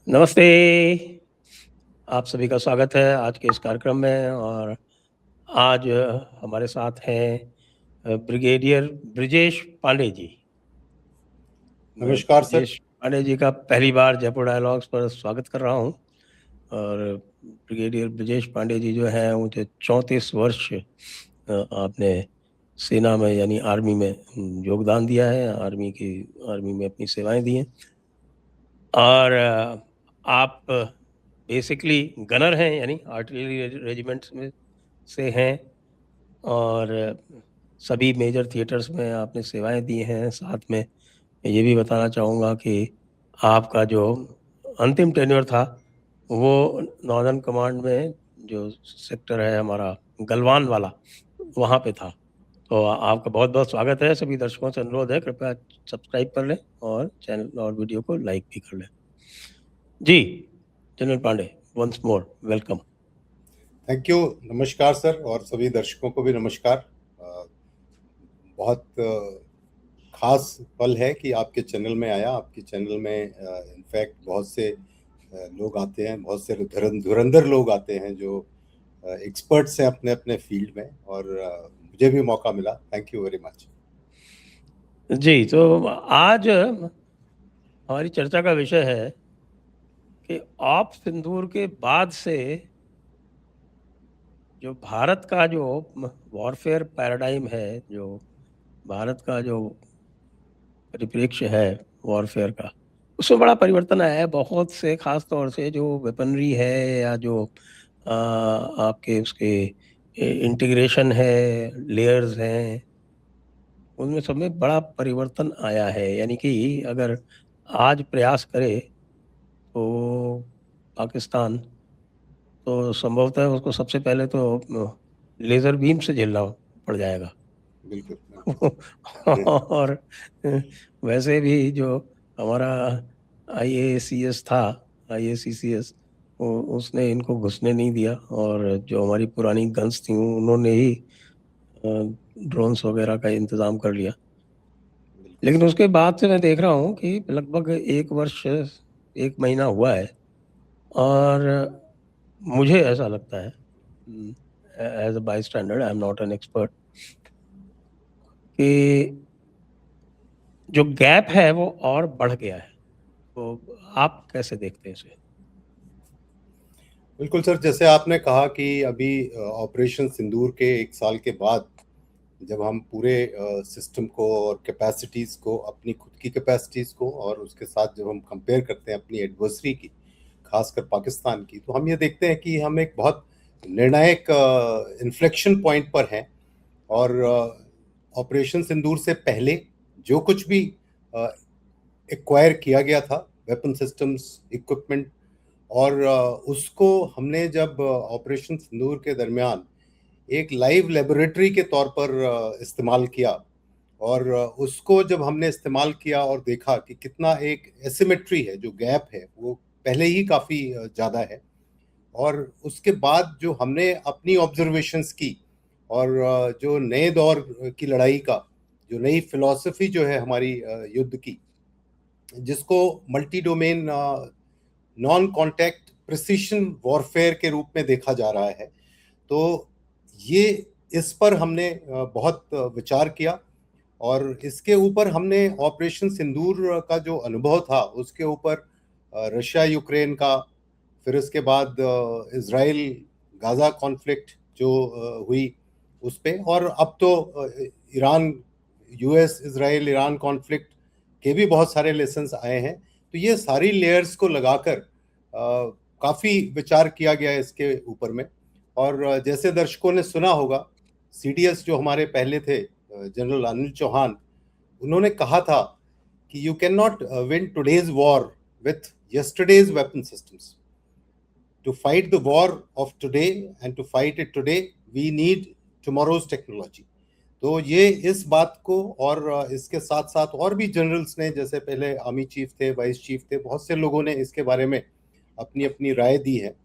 नमस्ते। आप सभी का स्वागत है आज के इस कार्यक्रम में। और आज हमारे साथ हैं ब्रिगेडियर ब्रिजेश पांडे जी। मैं नमस्कार सर। ब्रिजेश पांडे जी का पहली बार जयपुर डायलॉग्स पर स्वागत कर रहा हूं। और ब्रिगेडियर ब्रिजेश पांडे जी जो हैं मुझे 34 वर्ष आपने सेना में यानी आर्मी में योगदान दिया है। आर्मी में अपनी सेवाएं दी हैं। और आप बेसिकली गनर हैं यानी आर्टिलरी रेजिमेंट्स में से हैं। और सभी मेजर थिएटर्स में आपने सेवाएं दी हैं। साथ में ये भी बताना चाहूँगा कि आपका जो अंतिम टेन्योर था वो नॉर्दर्न कमांड में जो सेक्टर है हमारा गलवान वाला, वहाँ पे था। तो आपका बहुत बहुत स्वागत है। सभी दर्शकों से अनुरोध है कृपया सब्सक्राइब कर लें और चैनल और वीडियो को लाइक भी कर लें। जी general Pandey, once more welcome. Thank you. नमस्कार सर, और सभी दर्शकों को भी नमस्कार। बहुत खास पल है कि आपके चैनल में आया। आपके चैनल में इनफैक्ट बहुत से लोग आते हैं, बहुत से धुरंधर लोग आते हैं जो एक्सपर्ट्स हैं अपने अपने फील्ड में, और मुझे भी मौका मिला। Thank you very much. जी, तो आज हमारी चर्चा का विषय है कि आप सिंदूर के बाद से जो भारत का जो वॉरफेयर पैराडाइम है, जो भारत का जो परिप्रेक्ष्य है वॉरफेयर का, उसमें बड़ा परिवर्तन आया है। बहुत से खास तौर से जो वेपनरी है या जो आपके उसके इंटीग्रेशन है, लेयर्स हैं, उनमें सब में बड़ा परिवर्तन आया है। यानी कि अगर आज प्रयास करे तो पाकिस्तान, तो संभवतः उसको सबसे पहले तो लेज़र बीम से झेलना पड़ जाएगा। बिल्कुल। और वैसे भी जो हमारा IACS था, IACCS, उसने इनको घुसने नहीं दिया। और जो हमारी पुरानी गन्स थी उन्होंने ही ड्रोन्स वगैरह का इंतज़ाम कर लिया। लेकिन उसके बाद से मैं देख रहा हूँ कि लगभग 1 वर्ष 1 महीना हुआ है। और मुझे ऐसा लगता है, as a bystander, I am not an expert, कि जो गैप है वो और बढ़ गया है। तो आप कैसे देखते हैं इसे? बिल्कुल सर, जैसे आपने कहा कि अभी ऑपरेशन सिंदूर के 1 साल के बाद जब हम पूरे सिस्टम को और कैपेसिटीज़ को, अपनी खुद की कैपेसिटीज़ को, और उसके साथ जब हम कंपेयर करते हैं अपनी एडवर्सरी की, खासकर पाकिस्तान की, तो हम ये देखते हैं कि हम एक बहुत निर्णायक इन्फ्लेक्शन पॉइंट पर हैं। और ऑपरेशन सिंदूर से पहले जो कुछ भी एक्वायर किया गया था, वेपन सिस्टम्स, इक्विपमेंट, और उसको हमने जब ऑपरेशन सिंदूर के दरमियान एक लाइव लेबोरेटरी के तौर पर इस्तेमाल किया, और उसको जब हमने इस्तेमाल किया और देखा कि कितना एक एसिमेट्री है, जो गैप है वो पहले ही काफ़ी ज़्यादा है। और उसके बाद जो हमने अपनी ऑब्जर्वेशंस की, और जो नए दौर की लड़ाई का, जो नई फिलॉसफी जो है हमारी युद्ध की, जिसको multi domain non contact precision warfare के रूप में देखा जा रहा है, तो ये इस पर हमने बहुत विचार किया। और इसके ऊपर हमने ऑपरेशन सिंदूर का जो अनुभव था उसके ऊपर रशिया यूक्रेन का, फिर इसके बाद इज़राइल गाज़ा कॉन्फ्लिक्ट जो हुई उस पे, और अब तो Iran, US Israel Iran conflict के भी बहुत सारे लेसन्स आए हैं। तो ये सारी लेयर्स को लगाकर काफ़ी विचार किया गया है इसके ऊपर में। और जैसे दर्शकों ने सुना होगा, CDS जो हमारे पहले थे, जनरल अनिल चौहान, उन्होंने कहा था कि you can not win today's war with yesterday's weapon systems. To fight the war of today and to fight it today, we need tomorrow's technology. तो ये इस बात को, और इसके साथ साथ और भी जनरल्स ने, जैसे पहले आर्मी चीफ थे, वाइस चीफ थे, बहुत से लोगों ने इसके बारे में अपनी अपनी राय दी है।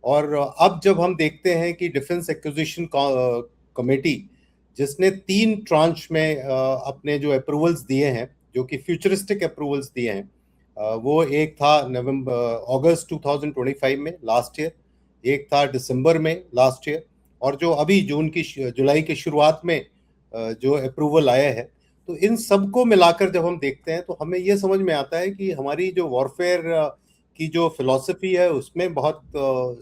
और अब जब हम देखते हैं कि डिफेंस एक्विजिशन कमेटी, जिसने 3 ट्रांच में अपने जो अप्रूवल्स दिए हैं, जो कि फ्यूचरिस्टिक अप्रूवल्स दिए हैं, वो एक था अगस्त 2025 में लास्ट ईयर, एक था दिसंबर में लास्ट ईयर, और जो अभी जुलाई की शुरुआत में जो अप्रूवल आया है। तो इन सब को मिलाकर जब हम देखते हैं तो हमें ये समझ में आता है कि हमारी जो वॉरफेयर की जो फिलॉसफी है उसमें बहुत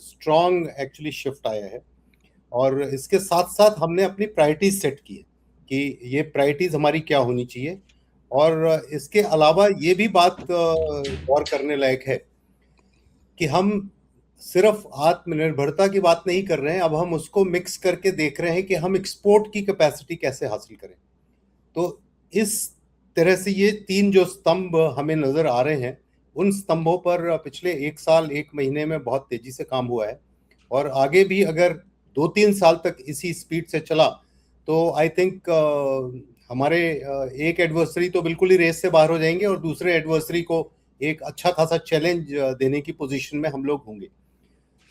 स्ट्रॉन्ग एक्चुअली शिफ्ट आया है। और इसके साथ साथ हमने अपनी प्रायोरिटीज सेट की है कि ये प्रायोरिटीज हमारी क्या होनी चाहिए। और इसके अलावा ये भी बात गौर करने लायक है कि हम सिर्फ आत्मनिर्भरता की बात नहीं कर रहे हैं, अब हम उसको मिक्स करके देख रहे हैं कि हम एक्सपोर्ट की कैपेसिटी कैसे हासिल करें। तो इस तरह से ये तीन जो स्तंभ हमें नजर आ रहे हैं, उन स्तंभों पर पिछले 1 साल 1 महीने में बहुत तेजी से काम हुआ है। और आगे भी अगर 2-3 साल तक इसी स्पीड से चला तो आई थिंक हमारे एक एडवर्सरी तो बिल्कुल ही रेस से बाहर हो जाएंगे और दूसरे एडवर्सरी को एक अच्छा खासा चैलेंज देने की पोजीशन में हम लोग होंगे।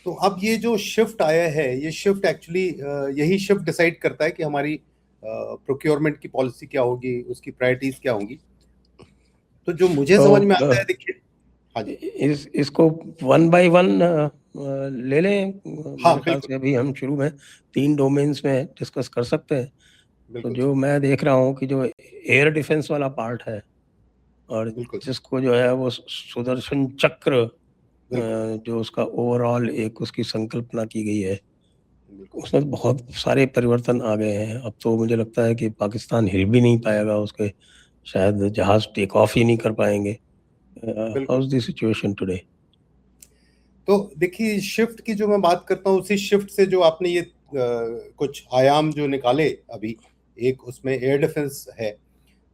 तो अब ये जो शिफ्ट आया है, ये शिफ्ट एक्चुअली यही शिफ्ट डिसाइड करता है कि हमारी प्रोक्योरमेंट की पॉलिसी क्या होगी, उसकी प्रायोरिटीज क्या होंगी। तो जो मुझे तो समझ में आता है, देखिए। हाँ जी। इसको वन बाय वन ले लें। हाँ, मेरे ख्याल बिल्कुल से अभी हम शुरू में 3 डोमेन्स में डिस्कस कर सकते हैं। तो बिल्कुल जो मैं देख रहा हूँ कि जो एयर डिफेंस वाला पार्ट है, और बिल्कुल जिसको जो है वो सुदर्शन चक्र, बिल्कुल जो उसका ओवरऑल एक उसकी संकल्पना की गई है, बिल्कुल उसमें बहुत सारे परिवर्तन आ गए हैं। अब तो मुझे लगता है कि पाकिस्तान हिल भी नहीं पाएगा, उसके शायद जहाज टेक ऑफ ही नहीं कर पाएंगे। हाउ बिल्कुल। Is the situation today? तो देखिए, शिफ्ट की जो मैं बात करता हूँ, उसी शिफ्ट से जो आपने ये कुछ आयाम जो निकाले अभी, एक उसमें एयर डिफेंस है।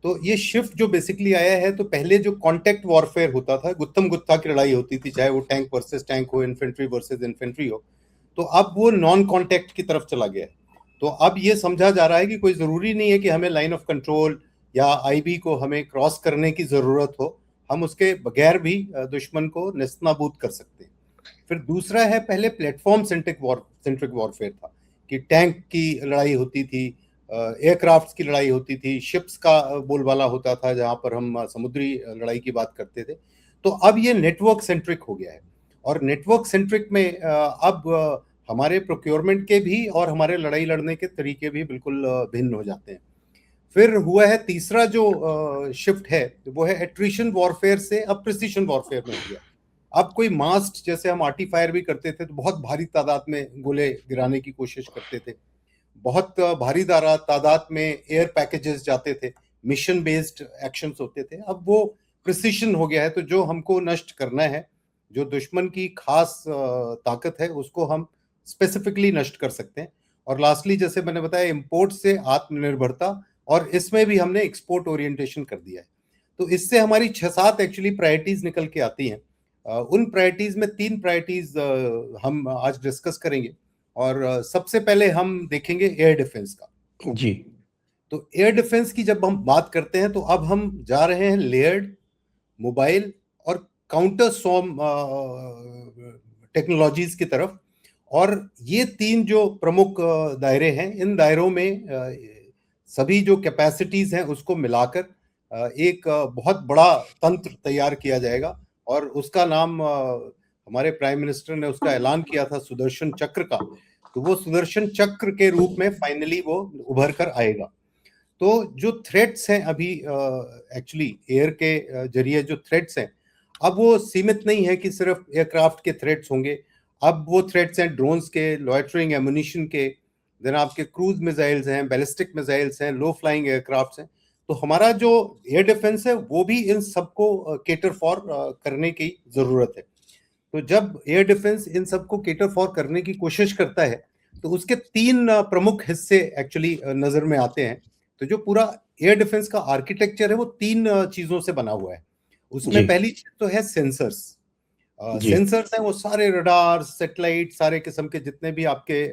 तो ये शिफ्ट जो बेसिकली आया है, तो पहले जो कॉन्टेक्ट वॉरफेयर होता था, गुत्थम गुत्था की लड़ाई होती थी, चाहे वो टैंक वर्सेस टैंक हो, इन्फेंट्री वर्सेस इन्फेंट्री हो, तो अब वो नॉन कॉन्टेक्ट की तरफ चला गया है। तो अब ये समझा जा रहा है कि कोई जरूरी नहीं है कि हमें लाइन ऑफ कंट्रोल या आईबी को हमें क्रॉस करने की जरूरत हो, हम उसके बगैर भी दुश्मन को नेस्तनाबूद कर सकते हैं। फिर दूसरा है, पहले प्लेटफॉर्म सेंट्रिक वॉरफेयर था कि टैंक की लड़ाई होती थी, एयरक्राफ्ट की लड़ाई होती थी, शिप्स का बोलबाला होता था जहां पर हम समुद्री लड़ाई की बात करते थे। तो अब ये नेटवर्क सेंट्रिक हो गया है, और नेटवर्क सेंट्रिक में अब हमारे प्रोक्योरमेंट के भी और हमारे लड़ाई लड़ने के तरीके भी बिल्कुल भिन्न हो जाते हैं। फिर हुआ है तीसरा जो शिफ्ट है, वो है एट्रिशन वॉरफेयर से अब प्रिसीशन वॉरफेयर में हो गया। अब कोई मास्ट, जैसे हम आर्टी फायर भी करते थे तो बहुत भारी तादाद में गोले गिराने की कोशिश करते थे, बहुत भारी तादाद में एयर पैकेजेस जाते थे, मिशन बेस्ड एक्शंस होते थे। अब वो प्रिसीशन हो गया है, तो जो हमको नष्ट करना है, जो दुश्मन की खास ताकत है, उसको हम स्पेसिफिकली नष्ट कर सकते हैं। और लास्टली, जैसे मैंने बताया, इंपोर्ट से आत्मनिर्भरता, और इसमें भी हमने एक्सपोर्ट ओरिएंटेशन कर दिया है। तो इससे हमारी 6-7 एक्चुअली प्रायोरिटीज निकल के आती हैं। उन प्रायोरिटीज में 3 प्रायोरिटीज हम आज डिस्कस करेंगे। और सबसे पहले हम देखेंगे एयर डिफेंस का। जी। तो एयर डिफेंस की जब हम बात करते हैं, तो अब हम जा रहे हैं लेयर्ड, मोबाइल और काउंटर स्वॉर्म टेक्नोलॉजीज की तरफ। और ये 3 जो प्रमुख दायरे हैं, इन दायरों में सभी जो कैपेसिटीज हैं उसको मिलाकर एक बहुत बड़ा तंत्र तैयार किया जाएगा। और उसका नाम, हमारे प्राइम मिनिस्टर ने उसका ऐलान किया था सुदर्शन चक्र का। तो वो सुदर्शन चक्र के रूप में फाइनली वो उभर कर आएगा। तो जो थ्रेट्स हैं अभी, एक्चुअली एयर के जरिए जो थ्रेट्स हैं, अब वो सीमित नहीं है कि सिर्फ एयरक्राफ्ट के थ्रेट्स होंगे। अब वो थ्रेट्स हैं ड्रोन्स के, लॉयटरिंग एमुनिशन के, देन आपके क्रूज मिसाइल्स हैं, बैलिस्टिक मिसाइल्स हैं, लो फ्लाइंग एयरक्राफ्ट हैं। तो हमारा जो एयर डिफेंस है वो भी इन सबको केटर फॉर करने की जरूरत है। तो जब एयर डिफेंस इन सबको केटर फॉर करने की कोशिश करता है, तो उसके 3 प्रमुख हिस्से एक्चुअली नजर में आते हैं। तो जो पूरा एयर डिफेंस का आर्किटेक्चर है, वो 3 चीजों से बना हुआ है। उसमें जी। पहली चीज तो है सेंसर्स। जी। सेंसर्स हैं वो सारे रडार, सैटेलाइट, सारे किस्म के जितने भी आपके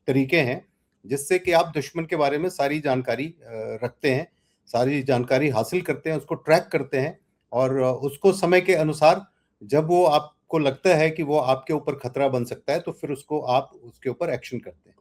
तरीके हैं, जिससे कि आप दुश्मन के बारे में सारी जानकारी रखते हैं, सारी जानकारी हासिल करते हैं, उसको ट्रैक करते हैं, और उसको समय के अनुसार जब वो आपको लगता है कि वो आपके ऊपर खतरा बन सकता है, तो फिर उसको आप उसके ऊपर एक्शन करते हैं।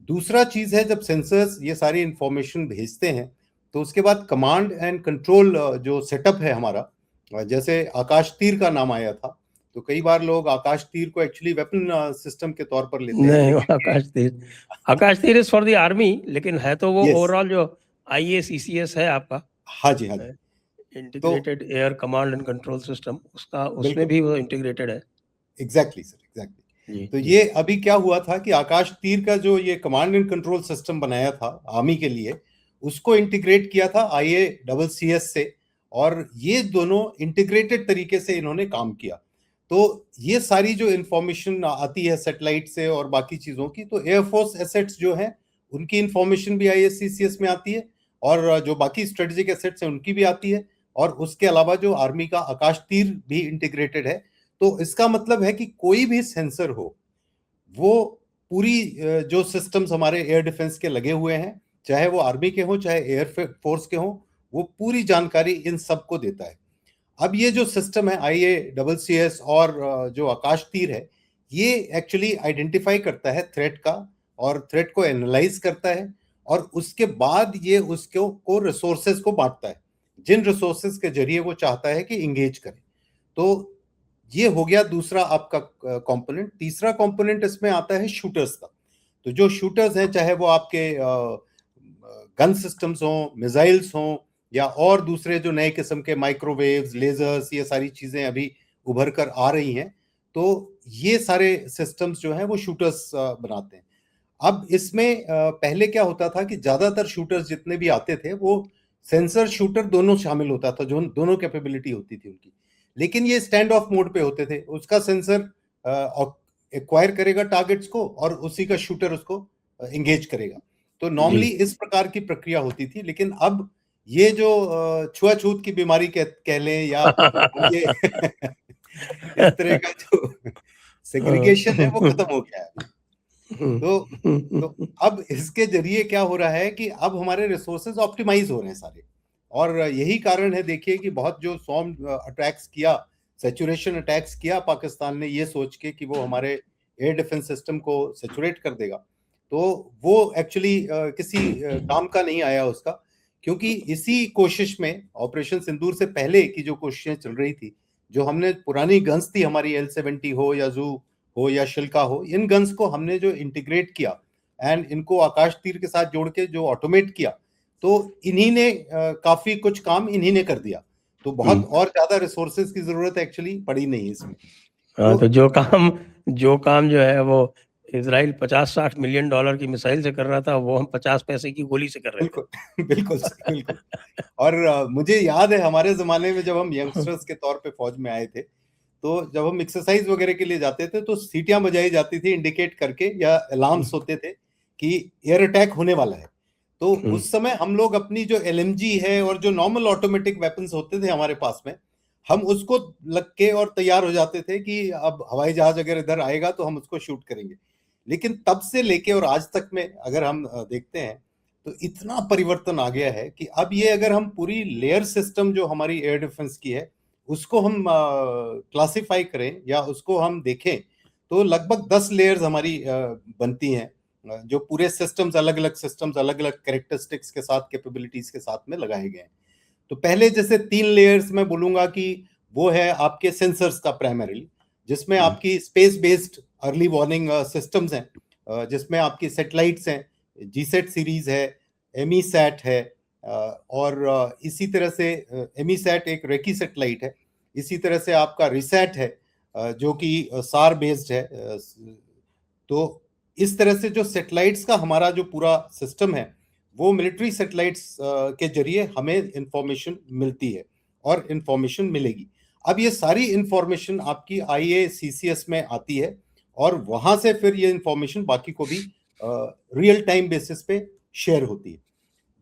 दूसरा चीज है, जब सेंसर्स ये सारी इंफॉर्मेशन भेजते हैं, तो उसके बाद कमांड एंड कंट्रोल जो सेटअप है हमारा, जैसे आकाश तीर का नाम आया था, तो कई बार लोग आकाश तीर को एक्चुअली वेपन सिस्टम के तौर पर लेते हैं, नहीं, लेकिन आकाश तीर इज फॉर द आर्मी, लेकिन है तो वो यस, ओवरऑल जो IACCS है आपका, हाँ जी, हाँ जी। तो integrated air command and control system, उसका उसमें बिल्कुल, भी वो इंटीग्रेटेड है। Exactly sir, exactly. जी तो जी। ये अभी क्या हुआ था कि आकाश तीर का जो ये कमांड एंड कंट्रोल सिस्टम बनाया था आर्मी के लिए, उसको इंटीग्रेट किया था IACCS से, और ये दोनों इंटीग्रेटेड तरीके से इन्होंने काम किया। तो ये सारी जो इंफॉर्मेशन आती है सैटेलाइट से और बाकी चीजों की, तो एयरफोर्स एसेट्स जो हैं उनकी इंफॉर्मेशन भी IACCS में आती है, और जो बाकी स्ट्रेटेजिक एसेट्स हैं उनकी भी आती है, और उसके अलावा जो आर्मी का आकाश तीर भी इंटीग्रेटेड है। तो इसका मतलब है कि कोई भी सेंसर हो, वो पूरी जो सिस्टम्स हमारे एयर डिफेंस के लगे हुए हैं, चाहे वो आर्मी के हों चाहे एयर फोर्स के हों, वो पूरी जानकारी इन सबको देता है। अब ये जो सिस्टम है IACCS और जो आकाश तीर है, ये एक्चुअली आइडेंटिफाई करता है थ्रेट का, और थ्रेट को एनालाइज करता है, और उसके बाद ये उसको को रिसोर्सेज को बांटता है, जिन रिसोर्सेज के जरिए वो चाहता है कि इंगेज करे। तो ये हो गया दूसरा आपका कंपोनेंट। तीसरा कंपोनेंट इसमें आता है शूटर्स का। तो जो शूटर्स हैं, चाहे वो आपके गन सिस्टम्स हों, मिसाइल्स हों, या और दूसरे जो नए किस्म के माइक्रोवेव्स, लेजर्स, ये सारी चीजें अभी उभर कर आ रही हैं, तो ये सारे सिस्टम्स जो हैं वो शूटर्स बनाते हैं। अब इसमें पहले क्या होता था कि ज्यादातर शूटर्स जितने भी आते थे वो सेंसर शूटर दोनों शामिल होता था, जो दोनों कैपेबिलिटी होती थी उनकी, लेकिन ये स्टैंड ऑफ मोड पे होते थे। उसका सेंसर एक्वायर करेगा टारगेट्स को, और उसी का शूटर उसको एंगेज करेगा। तो नॉर्मली इस प्रकार की प्रक्रिया होती थी, लेकिन अब ये जो छुआछूत की बीमारी कह लें, या ये इस तरह का जो सेग्रीगेशन है वो खत्म हो गया है। तो अब इसके जरिए क्या हो रहा है कि अब हमारे रिसोर्सेज ऑप्टिमाइज हो रहे हैं सारे, और यही कारण है देखिए कि बहुत जो सॉर्म अटैक्स किया, सैचुरेशन अटैक्स किया पाकिस्तान ने, ये सोच के कि वो हमारे एयर डिफेंस सिस्टम को सैचुरेट कर देगा, तो वो एक्चुअली किसी काम का नहीं आया उसका। क्योंकि इसी कोशिश में, ऑपरेशन सिंदूर से पहले की जो कोशिशें चल रही थी, जो हमने पुरानी गन्स थी हमारी L-70 हो या जू हो या शिल्का हो, इन गन्स को हमने जो इंटीग्रेट किया एंड इनको आकाश तीर के साथ जोड़ के जो ऑटोमेट किया, तो इन्हीं ने काफी कुछ काम इन्हीं ने कर दिया। तो बहुत और ज्यादा रिसोर्सेज की जरूरत एक्चुअली पड़ी नहीं इसमें। हाँ, तो जो काम जो है वो इजराइल 50-60 मिलियन डॉलर की मिसाइल से कर रहा था, वो हम 50 पैसे की गोली से कर रहे थे। बिल्कुल बिल्कुल सही, बिल्कुल। और मुझे याद है हमारे जमाने में जब हम यंगस्टर्स के तौर पे फौज में आए थे, तो जब हम एक्सरसाइज वगैरह के लिए जाते थे तो सीटियां बजाई जाती थी इंडिकेट करके, या अलार्म्स होते थे कि एयर अटैक होने वाला है। तो उस समय हम लोग अपनी जो LMG है और जो नॉर्मल ऑटोमेटिक वेपन्स होते थे हमारे पास में, हम उसको लग के और तैयार हो जाते थे कि अब हवाई जहाज अगर इधर आएगा तो हम उसको शूट करेंगे। लेकिन तब से लेके और आज तक में अगर हम देखते हैं, तो इतना परिवर्तन आ गया है कि अब ये अगर हम पूरी लेयर सिस्टम जो हमारी एयर डिफेंस की है उसको हम क्लासिफाई करें या उसको हम देखें, तो लगभग 10 लेयर्स हमारी बनती हैं, जो पूरे सिस्टम्स, अलग अलग सिस्टम्स, अलग अलग कैरेक्टरिस्टिक्स के साथ, कैपेबिलिटीज के साथ में लगाए गए हैं। तो पहले जैसे 3 लेयर्स में बोलूंगा कि वो है आपके सेंसर्स का प्राइमरी, जिसमें आपकी space based early warning systems हैं, जिसमें आपकी सैटेलाइट्स हैं, GSAT सीरीज है, एमीसैट है, और इसी तरह से एमीसैट एक रेकी सैटेलाइट है, इसी तरह से आपका रिसैट है जो कि सार बेस्ड है। तो इस तरह से जो सैटेलाइट्स का हमारा जो पूरा सिस्टम है, वो मिलिट्री सैटेलाइट्स के जरिए हमें इंफॉर्मेशन मिलती है और इंफॉर्मेशन मिलेगी। अब ये सारी इंफॉर्मेशन आपकी IACCS में आती है, और वहां से फिर ये इंफॉर्मेशन बाकी को भी रियल टाइम बेसिस पे शेयर होती है।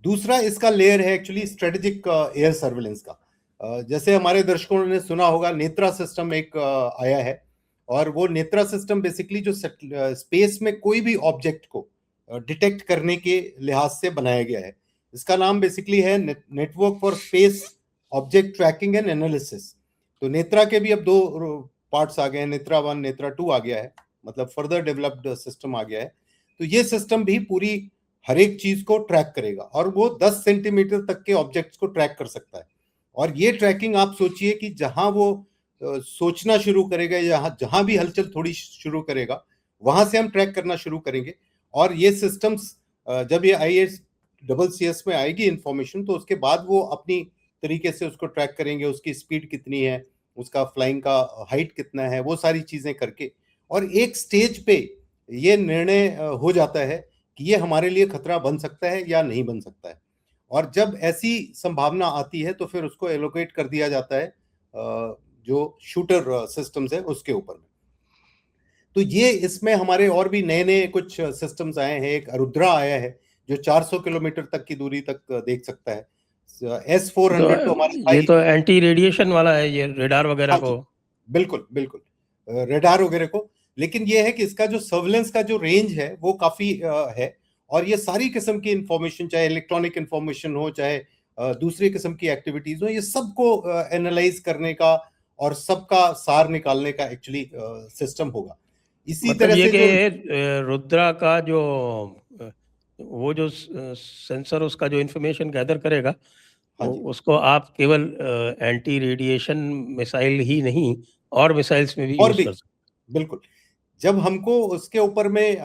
दूसरा इसका लेयर है एक्चुअली स्ट्रेटेजिक एयर सर्विलेंस का। जैसे हमारे दर्शकों ने सुना होगा, नेत्रा सिस्टम एक आया है, और वो नेत्रा सिस्टम बेसिकली जो स्पेस में कोई भी ऑब्जेक्ट को डिटेक्ट करने के लिहाज से बनाया गया है। इसका नाम बेसिकली है network for space object tracking and analysis. तो नेत्रा के भी अब 2 पार्ट्स आ गए हैं, नेत्रा 1, नेत्रा 2 आ गया है, मतलब फर्दर डेवलप्ड सिस्टम आ गया है। तो ये सिस्टम भी पूरी हर एक चीज को ट्रैक करेगा, और वो 10 सेंटीमीटर तक के ऑब्जेक्ट्स को ट्रैक कर सकता है। और ये ट्रैकिंग आप सोचिए कि जहां वो सोचना शुरू करेगा या जहां भी हलचल थोड़ी शुरू करेगा, वहां से हम ट्रैक करना शुरू करेंगे। और ये सिस्टम्स जब ये IACS में आएगी इंफॉर्मेशन, तो उसके बाद वो अपनी तरीके से उसको ट्रैक करेंगे, उसकी स्पीड कितनी है, उसका फ्लाइंग का हाइट कितना है, वो सारी चीजें करके, और एक स्टेज पे ये निर्णय हो जाता है कि ये हमारे लिए खतरा बन सकता है या नहीं बन सकता है। और जब ऐसी संभावना आती है तो फिर उसको एलोकेट कर दिया जाता है जो शूटर सिस्टम्स है उसके ऊपर में। तो ये इसमें हमारे और भी नए नए कुछ सिस्टम्स आए हैं। एक अरुद्रा आया है जो 400 किलोमीटर तक की दूरी तक देख सकता है। S-400 तो हमारे ये तो एंटी रेडिएशन वाला है, ये रेडार वगैरह हाँ को। बिल्कुल बिल्कुल, रेडार वगैरह को। लेकिन ये है कि इसका जो सर्वेलेंस का जो रेंज है वो काफी है, और ये सारी किस्म की इंफॉर्मेशन, चाहे इलेक्ट्रॉनिक इंफॉर्मेशन हो, चाहे दूसरी किस्म की एक्टिविटीज हो, ये सबको एनालाइज करने का और सबका सार निकालने का एक्चुअली सिस्टम होगा। इसी मतलब तरह ये से कि रुद्रा का जो वो जो सेंसर उसका जो इंफॉर्मेशन गैदर करेगा, हाँ तो जी, उसको आप केवल एंटी रेडिएशन मिसाइल ही नहीं, और मिसाइल्स में भी और यूज भी कर सकते। बिल्कुल, जब हमको उसके ऊपर में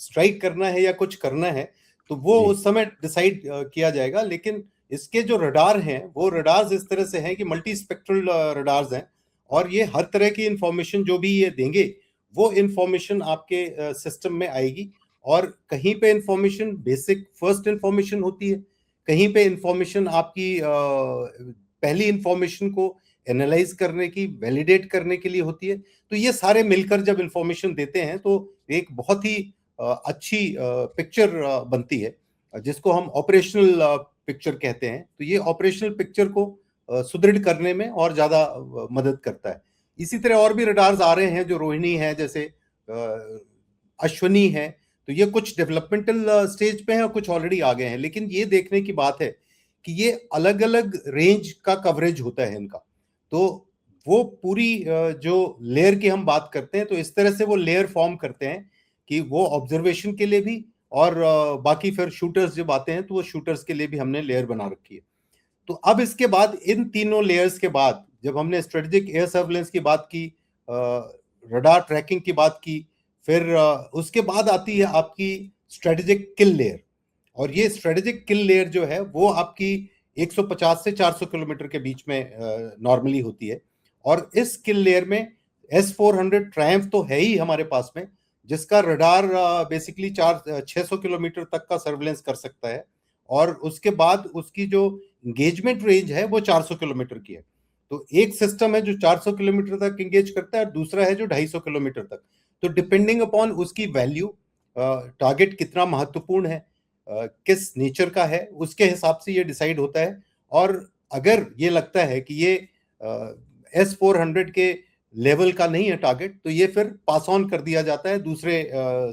स्ट्राइक करना है या कुछ करना है, तो वो जी। उस समय डिसाइड किया जाएगा। लेकिन इसके जो रडार हैं वो रडार्स इस तरह से हैं कि मल्टी स्पेक्ट्रल रडार्स हैं, और ये हर तरह की इंफॉर्मेशन जो भी ये देंगे वो इंफॉर्मेशन आपके सिस्टम में आएगी। और कहीं पे इंफॉर्मेशन बेसिक फर्स्ट इंफॉर्मेशन होती है, कहीं पे इंफॉर्मेशन आपकी पहली इंफॉर्मेशन को एनालाइज करने की, वैलिडेट करने के लिए होती है। तो ये सारे मिलकर जब इंफॉर्मेशन देते हैं तो एक बहुत ही अच्छी पिक्चर बनती है, जिसको हम ऑपरेशनल पिक्चर कहते हैं। तो ये ऑपरेशनल पिक्चर को सुदृढ़ करने में और ज्यादा मदद करता है। इसी तरह और भी रडार्स आ रहे हैं, जो रोहिणी है, जैसे अश्वनी है। तो ये कुछ डेवलपमेंटल स्टेज पे हैं और कुछ ऑलरेडी आ गए हैं। लेकिन ये देखने की बात है कि ये अलग अलग रेंज का कवरेज होता है इनका। तो वो पूरी जो लेयर की हम बात करते हैं, तो इस तरह से वो लेयर फॉर्म करते हैं कि वो ऑब्जर्वेशन के लिए भी, और बाकी फिर शूटर्स जब आते हैं तो वो शूटर्स के लिए भी हमने लेयर बना रखी है। तो अब इसके बाद, इन तीनों लेयर्स के बाद, जब हमने स्ट्रेटेजिक एयर सर्वेलेंस की बात की, रडार ट्रैकिंग की बात की, फिर उसके बाद आती है आपकी स्ट्रेटेजिक किल लेयर। और ये स्ट्रेटेजिक किल लेयर जो है वो आपकी 150 से 400 किलोमीटर के बीच में नॉर्मली होती है। और इस किल लेयर में S-400 ट्रायम्फ तो है ही हमारे पास में, जिसका रडार बेसिकली 600 किलोमीटर तक का सर्वेलेंस कर सकता है। और उसके बाद उसकी जो एंगेजमेंट रेंज है वो 400 किलोमीटर की है। तो एक सिस्टम है जो 400 किलोमीटर तक एंगेज करता है, और दूसरा है जो 250 किलोमीटर तक। तो डिपेंडिंग अपॉन उसकी वैल्यू, टारगेट कितना महत्वपूर्ण है, किस नेचर का है, उसके हिसाब से ये डिसाइड होता है। और अगर ये लगता है कि ये S-400 के लेवल का नहीं है टारगेट, तो ये फिर पास ऑन कर दिया जाता है दूसरे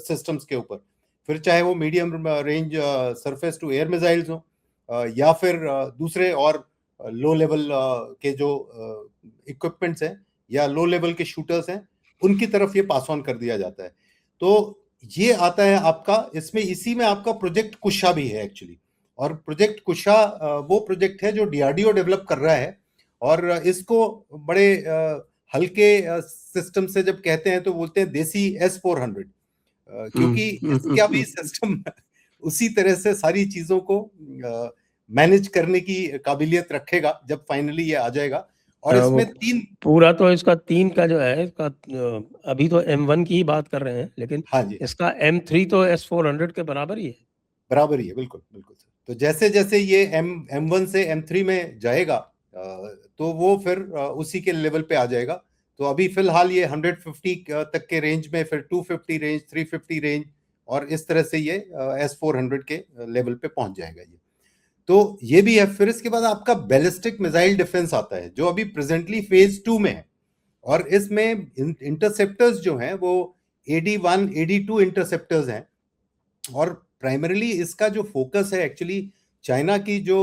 सिस्टम्स के ऊपर। फिर चाहे वो medium range surface to air missiles हो, या फिर दूसरे और लो लेवल के जो इक्विपमेंट्स हैं या लो लेवल के शूटर्स हैं, उनकी तरफ ये पास ऑन कर दिया जाता है। तो ये आता है आपका इसमें, इसी में आपका प्रोजेक्ट कुशा भी है एक्चुअली। और प्रोजेक्ट कुशा वो प्रोजेक्ट है जो DRDO डेवलप कर रहा है। और इसको बड़े हल्के सिस्टम से जब कहते हैं तो बोलते हैं देसी S-400, क्योंकि इसका भी सिस्टम उसी तरह से सारी चीजों को मैनेज करने की काबिलियत रखेगा जब फाइनली ये आ जाएगा। और वो इसमें 3, पूरा तो इसका 3 का जो है, इसका अभी तो M1 की ही बात कर रहे हैं, लेकिन हाँ जी, इसका M3 तो S-400 के बराबर ही है। बराबर ही है, बिल्कुल बिल्कुल सर। तो जैसे जैसे ये M1 से M3 में जाएगा, तो वो फिर उसी के लेवल पे आ जाएगा। तो अभी फिलहाल ये 150 तक के रेंज में, फिर 250 रेंज, 350 रेंज, और इस तरह से ये S-400 के लेवल पे पहुंच जाएगा ये। तो ये भी है। फिर इसके बाद आपका बैलिस्टिक मिसाइल डिफेंस आता है, जो अभी प्रेजेंटली फेज 2 में है। और इसमें इंटरसेप्टर्स जो हैं वो AD-1, AD-2 इंटरसेप्टर्स हैं। और प्राइमरीली इसका जो फोकस है एक्चुअली, चाइना की जो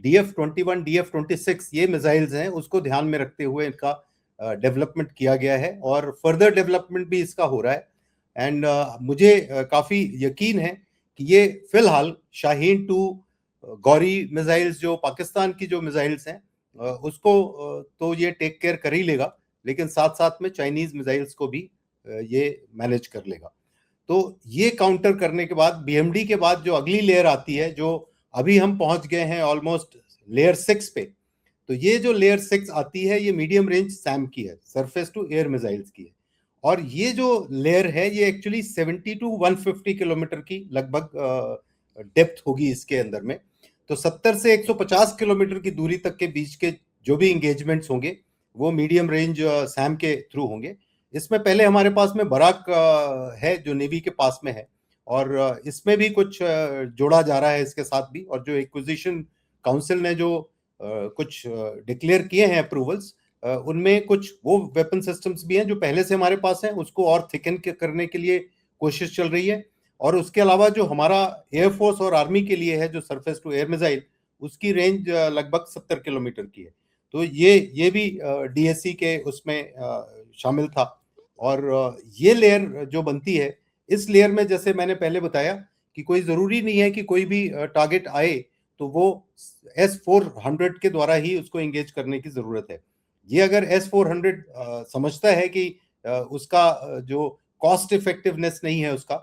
DF-21, DF-26 ये मिसाइल्स हैं, उसको ध्यान में रखते हुए इनका डेवलपमेंट किया गया है, और फर्दर डेवलपमेंट भी इसका हो रहा है। एंड मुझे काफी यकीन है कि ये फिलहाल शाहीन 2 गौरी मिसाइल्स, जो पाकिस्तान की जो मिसाइल्स हैं, उसको तो ये टेक केयर कर ही लेगा, लेकिन साथ साथ में चाइनीज मिसाइल्स को भी ये मैनेज कर लेगा। तो ये काउंटर करने के बाद बीएमडी के बाद जो अगली लेयर आती है, जो अभी हम पहुंच गए हैं ऑलमोस्ट लेयर 6 पे, तो ये जो लेयर 6 आती है ये मीडियम रेंज सैम की है, सरफेस टू एयर मिसाइल्स की है। और ये जो लेयर है ये एक्चुअली 70 टू 150 किलोमीटर की लगभग डेप्थ होगी इसके अंदर में। तो 70 से 150 किलोमीटर की दूरी तक के बीच के जो भी इंगेजमेंट्स होंगे वो मीडियम रेंज सैम के थ्रू होंगे। इसमें पहले हमारे पास में बराक है जो नेवी के पास में है, और इसमें भी कुछ जोड़ा जा रहा है इसके साथ भी। और जो एक्विजिशन काउंसिल ने जो कुछ डिक्लेयर किए हैं अप्रूवल्स, उनमें कुछ वो वेपन सिस्टम्स भी हैं जो पहले से हमारे पास हैं, उसको और थिकन करने के लिए कोशिश चल रही है। और उसके अलावा जो हमारा एयरफोर्स और आर्मी के लिए है जो सरफेस टू एयर मिसाइल, उसकी रेंज लगभग 70 किलोमीटर की है। तो ये भी डीएससी के उसमें शामिल था। और ये लेयर जो बनती है, इस लेयर में जैसे मैंने पहले बताया कि कोई जरूरी नहीं है कि कोई भी टारगेट आए तो वो S-400 के द्वारा ही उसको एंगेज करने की जरूरत है। ये अगर S-400 समझता है कि उसका जो कॉस्ट इफेक्टिवनेस नहीं है उसका,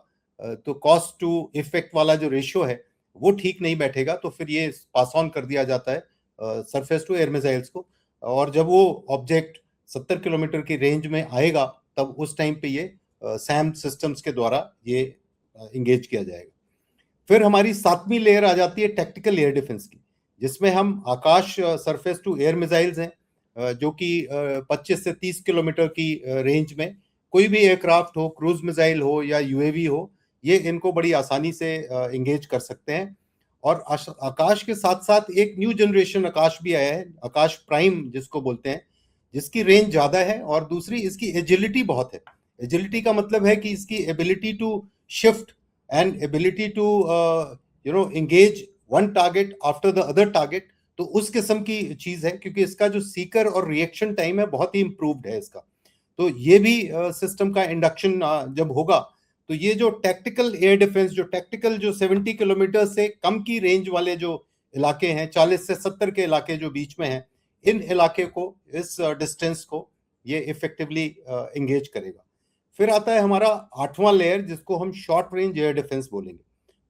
तो कॉस्ट टू इफेक्ट वाला जो रेशियो है वो ठीक नहीं बैठेगा, तो फिर ये पास ऑन कर दिया जाता है सरफेस टू एयर मिसाइल्स को। और जब वो ऑब्जेक्ट 70 किलोमीटर की रेंज में आएगा तब उस टाइम पे ये सैम सिस्टम्स के द्वारा ये इंगेज किया जाएगा। फिर हमारी 7वीं लेयर आ जाती है टैक्टिकल एयर डिफेंस की, जिसमें हम आकाश सरफेस टू एयर मिसाइल्स हैं जो कि 25 से 30 किलोमीटर की रेंज में कोई भी एयरक्राफ्ट हो, क्रूज मिसाइल हो या यूएवी हो, ये इनको बड़ी आसानी से इंगेज कर सकते हैं। और आकाश के साथ साथ एक न्यू जनरेशन आकाश भी आया है, आकाश प्राइम जिसको बोलते हैं, जिसकी रेंज ज्यादा है और दूसरी इसकी एजिलिटी बहुत है। एजिलिटी का मतलब है कि इसकी ability to shift and ability to engage one target after the other target, तो उस किस्म की चीज है, क्योंकि इसका जो सीकर और रिएक्शन टाइम है बहुत ही इंप्रूव्ड है इसका। तो ये भी सिस्टम का इंडक्शन जब होगा तो ये जो टैक्टिकल एयर डिफेंस, जो टैक्टिकल जो 70 किलोमीटर से कम की रेंज वाले जो इलाके हैं, 40 से 70 के इलाके जो बीच में हैं, इन इलाके को, इस डिस्टेंस को ये इफेक्टिवली एंगेज करेगा। फिर आता है हमारा 8वां लेयर जिसको हम शॉर्ट रेंज एयर डिफेंस बोलेंगे।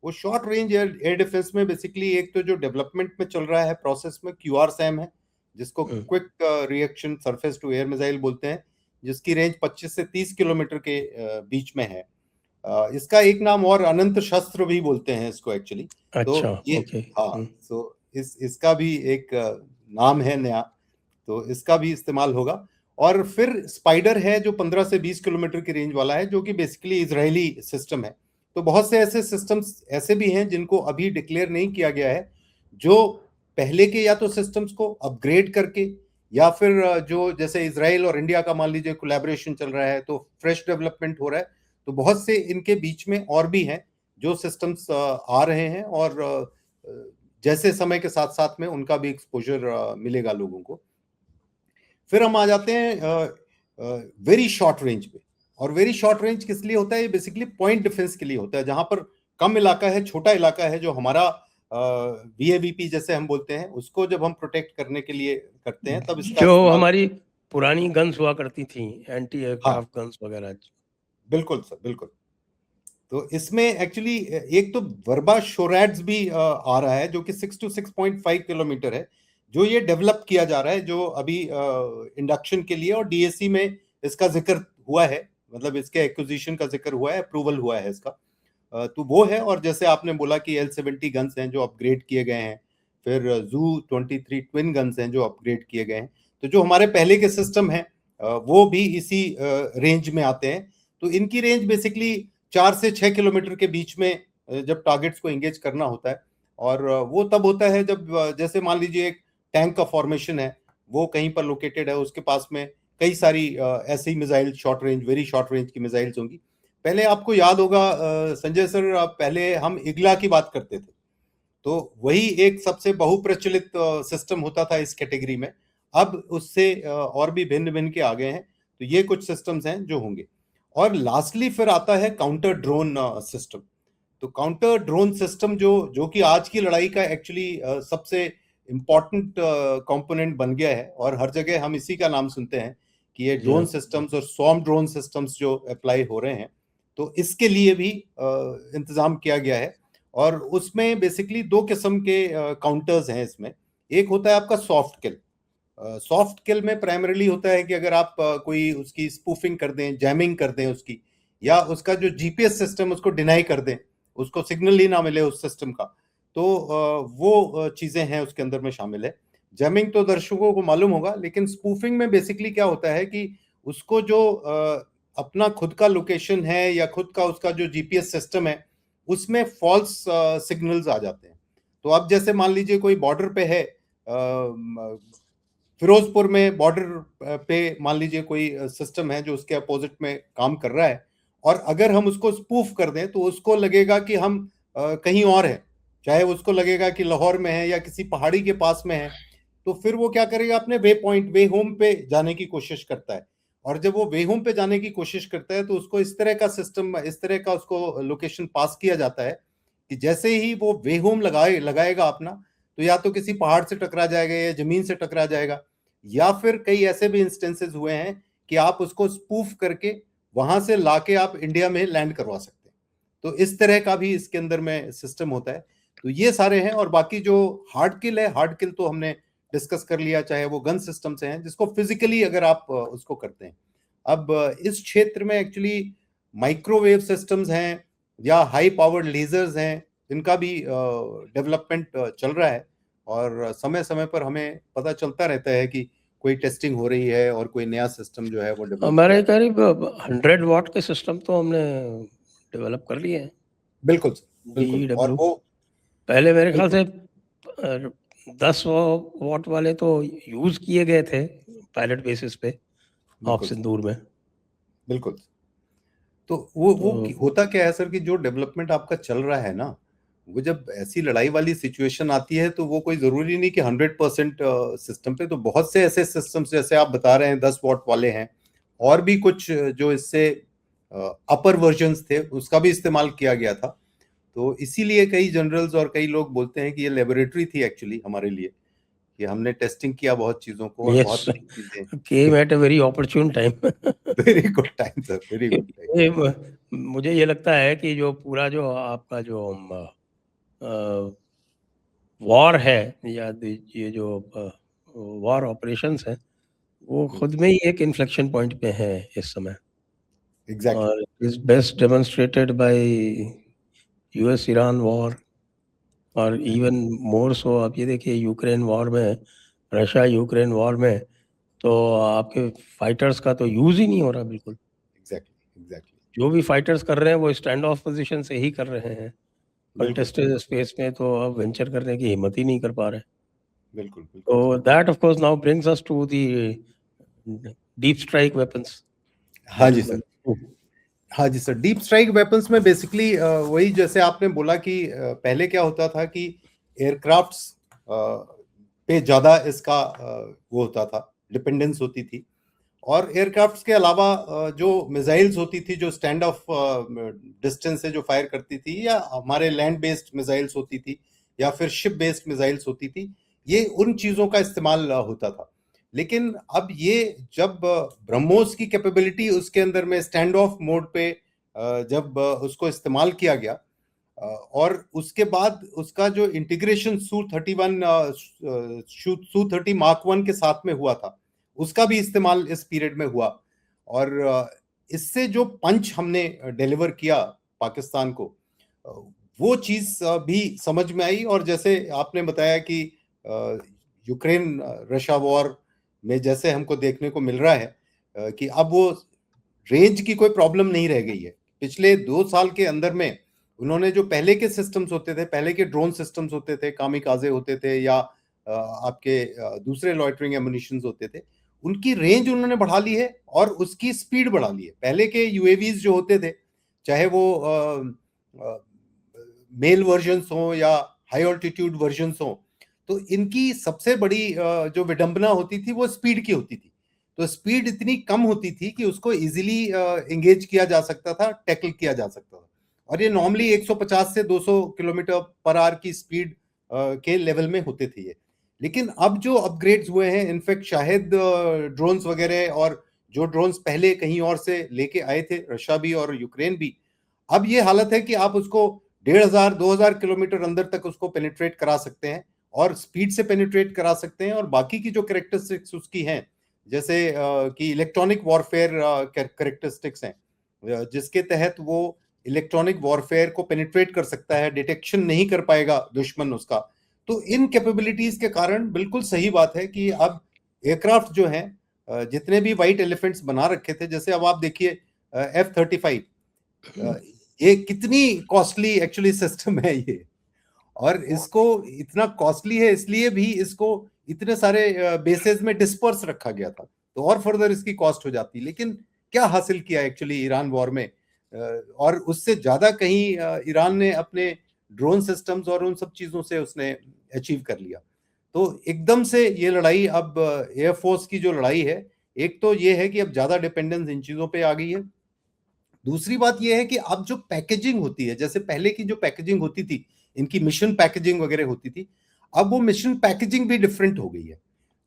वो शॉर्ट रेंज एयर डिफेंस में बेसिकली एक तो जो डेवलपमेंट में चल रहा है प्रोसेस में QRSAM है, जिसको quick reaction surface to air missile बोलते हैं, जिसकी रेंज 25 से 30 किलोमीटर के बीच में है। इसका एक नाम और अनंत शस्त्र भी बोलते हैं इसको एक्चुअली। अच्छा, तो ये हाँ, तो इसका भी एक नाम है नया, तो इसका भी इस्तेमाल होगा। और फिर स्पाइडर है जो 15 से 20 किलोमीटर की रेंज वाला है, जो कि बेसिकली इजरायली सिस्टम है। तो बहुत से ऐसे सिस्टम्स ऐसे भी हैं जिनको अभी डिक्लेयर नहीं किया गया है, जो पहले के या तो सिस्टम्स को अपग्रेड करके, या फिर जो जैसे इजराइल और इंडिया का मान लीजिए कोलैबोरेशन चल रहा है तो फ्रेश डेवलपमेंट हो रहा है, तो बहुत से इनके बीच में और भी हैं जो सिस्टम्स आ रहे हैं, और जैसे समय के साथ साथ में उनका भी एक्सपोजर मिलेगा लोगों को। फिर हम आ जाते हैं वेरी शॉर्ट रेंज पे। और वेरी शॉर्ट रेंज किस लिए होता है? ये बेसिकली पॉइंट डिफेंस के लिए होता है, जहां पर कम इलाका है, छोटा इलाका है, जो हमारा VAVP जैसे हम बोलते हैं, उसको जब हम प्रोटेक्ट करने के लिए करते हैं तब इसका जो हमारी पुरानी गन्स हुआ करती थी, एंटी एयरक्राफ्ट गन्स वगैरह। बिल्कुल सर, बिल्कुल। तो इसमें एक्चुअली एक तो वर्बा शोरैड्स भी आ रहा है जो कि 6 to 6.5 किलोमीटर है, जो ये डेवलप किया जा रहा है, जो अभी इंडक्शन के लिए, और DSC में इसका जिक्र हुआ है, मतलब इसके एक्विजिशन का जिक्र हुआ है, अप्रूवल हुआ है इसका। तो वो है। और जैसे आपने बोला कि L-70 गन्स हैं जो अपग्रेड किए गए हैं, फिर ZU-23 ट्विन गन्स हैं जो अपग्रेड किए गए हैं। तो जो हमारे पहले के सिस्टम हैं वो भी इसी रेंज में आते हैं। तो इनकी रेंज बेसिकली 4 से 6 किलोमीटर के बीच में जब टारगेट्स को एंगेज करना होता है, और वो तब होता है जब जैसे मान लीजिए एक टैंक का फॉर्मेशन है, वो कहीं पर लोकेटेड है, उसके पास में कई सारी ऐसी missile short range, very short range की मिसाइल्स होंगी। पहले आपको याद होगा संजय सर, पहले हम इगला की बात करते थे, तो वही एक सबसे बहुप्रचलित सिस्टम होता था इस कैटेगरी में। अब उससे और भी भिन्न भिन्न के आ गए हैं। तो ये कुछ सिस्टम्स हैं जो होंगे। और लास्टली फिर आता है काउंटर ड्रोन सिस्टम। तो काउंटर ड्रोन सिस्टम जो कि आज की लड़ाई का एक्चुअली सबसे इम्पॉर्टेंट कंपोनेंट बन गया है और हर जगह हम इसी का नाम सुनते हैं कि ये ड्रोन सिस्टम्स और स्वॉर्म ड्रोन सिस्टम्स जो अप्लाई हो रहे हैं, तो इसके लिए भी इंतजाम किया गया है। और उसमें बेसिकली दो किस्म के काउंटर्स हैं इसमें। एक होता है आपका सॉफ्ट किल। सॉफ्ट किल में प्राइमरीली होता है कि अगर आप कोई उसकी स्पूफिंग कर दें, जैमिंग कर दें उसकी, या उसका जो जीपीएस सिस्टम उसको डिनाई कर दें, उसको सिग्नल ही ना मिले उस सिस्टम का, तो वो चीजें हैं उसके अंदर में शामिल है। जैमिंग तो दर्शकों को मालूम होगा, लेकिन स्पूफिंग में बेसिकली क्या होता है कि उसको जो अपना खुद का लोकेशन है या खुद का उसका जो जीपीएस सिस्टम है, उसमें फॉल्स सिग्नल्स आ जाते हैं। तो अब जैसे मान लीजिए कोई बॉर्डर पे है, फिरोजपुर में बॉर्डर पे मान लीजिए कोई सिस्टम है जो उसके अपोजिट में काम कर रहा है, और अगर हम उसको स्पूफ कर दें तो उसको लगेगा कि हम कहीं और हैं, चाहे उसको लगेगा कि लाहौर में है या किसी पहाड़ी के पास में है, तो फिर वो क्या करेगा, अपने वे पॉइंट, वे होम पे जाने की कोशिश करता है। और जब वो वे होम पे जाने की कोशिश करता है तो उसको इस तरह का सिस्टम, इस तरह का उसको लोकेशन पास किया जाता है कि जैसे ही वो वे होम लगाएगा अपना, तो या तो किसी पहाड़ से टकरा जाएगा या जमीन से टकरा जाएगा, या फिर कई ऐसे भी इंस्टेंसेस हुए हैं कि आप उसको स्पूफ करके वहां से लाके आप इंडिया में लैंड करवा सकते हैं। तो इस तरह का भी इसके अंदर में सिस्टम होता है। तो ये सारे हैं। और बाकी जो हार्ड किल है, हार्ड किल तो हमने डिस्कस कर लिया, चाहे वो गन सिस्टम से हैं जिसको फिजिकली अगर आप उसको करते हैं। अब इस क्षेत्र में एक्चुअली माइक्रोवेव सिस्टम्स हैं या हाई पावर्ड लेजर्स हैं, इनका भी डेवलपमेंट चल रहा है, और समय समय पर हमें पता चलता रहता है कि कोई टेस्टिंग हो रही है और कोई नया सिस्टम जो है वो डेवलप हमारे करीब 100 वॉट के सिस्टम तो हमने डेवलप कर लिए हैं। बिल्कुल बिल्कुल। और DEW वो पहले मेरे ख्याल से 10 वॉट वाले तो यूज किए गए थे पायलट बेसिस पे ऑफ सिंदूर में। बिल्कुल। तो वो होता क्या है सर कि जो डेवलपमेंट आपका चल रहा है ना, वो जब ऐसी लड़ाई वाली सिचुएशन आती है तो वो कोई जरूरी नहीं कि 100% सिस्टम पे, तो बहुत से ऐसे सिस्टम्स जैसे आप बता रहे हैं 10 वॉट वाले हैं, और भी कुछ जो इससे अपर वर्जन्स थे उसका भी इस्तेमाल किया गया था। तो इसीलिए कई जनरल्स और कई लोग बोलते हैं कि ये लेबोरेटरी थी एक्चुअली हमारे लिए, कि हमने टेस्टिंग किया बहुत चीजों को और बहुत नई चीजें। came at a very opportune time। Very good time sir, very good time. मुझे ये लगता है कि जो पूरा जो आपका जो वॉर है या ये जो वॉर ऑपरेशंस हैं, वो खुद में ही एक इन्फ्लेक्शन पॉइंट पे है इस समय। एग्जैक्टली। और is best demonstrated bye US Iran war, और इवन मोर सो आप ये देखिए यूक्रेन वॉर में, रशिया यूक्रेन वॉर में तो आपके फाइटर्स का तो यूज ही नहीं हो रहा बिल्कुल। Exactly exactly. जो भी फाइटर्स कर रहे हैं वो स्टैंड ऑफ पोजीशन से ही कर रहे हैं। बिल्कुल कंटेस्टेड स्पेस में तो अब वेंचर करने की हिम्मत ही नहीं कर पा रहे। बिल्कुल बिल्कुल। तो that of course now brings us to the deep strike weapons. हाँ जी सर, हाँ जी सर। डीप स्ट्राइक वेपन्स में बेसिकली वही जैसे आपने बोला कि पहले क्या होता था कि एयरक्राफ्ट्स पे ज्यादा इसका वो होता था, डिपेंडेंस होती थी। और एयरक्राफ्ट्स के अलावा जो मिसाइल्स होती थी, जो स्टैंड ऑफ डिस्टेंस से जो फायर करती थी, या हमारे लैंड बेस्ड मिसाइल्स होती थी, या फिर शिप बेस्ड मिसाइल्स होती थी, ये उन चीजों का इस्तेमाल होता था। लेकिन अब ये जब ब्रह्मोस की कैपेबिलिटी उसके अंदर में स्टैंड ऑफ मोड पे जब उसको इस्तेमाल किया गया, और उसके बाद उसका जो इंटीग्रेशन Su-30 मार्क 1 के साथ में हुआ था, उसका भी इस्तेमाल इस पीरियड में हुआ। और इससे जो पंच हमने डिलीवर किया पाकिस्तान को, वो चीज भी समझ में आई। और जैसे आपने बताया कि यूक्रेन रशिया वॉर में जैसे हमको देखने को मिल रहा है कि अब वो रेंज की कोई प्रॉब्लम नहीं रह गई है। पिछले 2 साल के अंदर में उन्होंने जो पहले के सिस्टम्स होते थे, पहले के ड्रोन सिस्टम्स होते थे, कामिकाजे होते थे, या आपके दूसरे लॉइटरिंग एमुनिशंस होते थे, उनकी रेंज उन्होंने बढ़ा ली है और उसकी स्पीड बढ़ा ली है। पहले के यूएवीज जो होते थे, चाहे वो मेल वर्जन्स हो या हाई ऑल्टीट्यूड वर्जन्स हो, तो इनकी सबसे बड़ी जो विडंबना होती थी वो स्पीड की होती थी। तो स्पीड इतनी कम होती थी कि उसको इजीली एंगेज किया जा सकता था, टैकल किया जा सकता था। और ये नॉर्मली 150 से 200 किलोमीटर पर आवर की स्पीड के लेवल में होते थे ये। लेकिन अब जो अपग्रेड्स हुए हैं, इनफैक्ट शायद ड्रोन्स वगैरह, और जो ड्रोन्स पहले कहीं और से लेके आए थे, रशिया भी और यूक्रेन भी, अब ये हालत है कि आप उसको 1500-2000 किलोमीटर अंदर तक उसको पेनिट्रेट करा सकते हैं, और स्पीड से पेनिट्रेट करा सकते हैं। और बाकी की जो कैरेक्टरिस्टिक्स उसकी हैं, जैसे कि इलेक्ट्रॉनिक वॉरफेयर कैरेक्टरिस्टिक्स हैं, जिसके तहत वो इलेक्ट्रॉनिक वॉरफेयर को पेनिट्रेट कर सकता है, डिटेक्शन नहीं कर पाएगा दुश्मन उसका। तो इन कैपेबिलिटीज के कारण बिल्कुल सही बात है कि अब एयरक्राफ्ट जो हैं, जितने भी व्हाइट एलिफेंट्स बना रखे थे, जैसे अब आप देखिए F-35, ये कितनी कॉस्टली एक्चुअली सिस्टम है ये, और इसको इतना कॉस्टली है इसलिए भी इसको इतने सारे बेसेस में डिस्पर्स रखा गया था, तो और फर्दर इसकी कॉस्ट हो जाती। लेकिन क्या हासिल किया एक्चुअली ईरान वॉर में, और उससे ज्यादा कहीं ईरान ने अपने ड्रोन सिस्टम्स और उन सब चीजों से उसने अचीव कर लिया। तो एकदम से ये लड़ाई अब एयरफोर्स की जो लड़ाई है, एक तो ये है कि अब ज्यादा डिपेंडेंस इन चीजों पे आ गई है। दूसरी बात यह है कि अब जो पैकेजिंग होती है, जैसे पहले की जो पैकेजिंग होती थी, इनकी मिशन पैकेजिंग वगैरह होती थी, अब वो मिशन पैकेजिंग भी डिफरेंट हो गई है।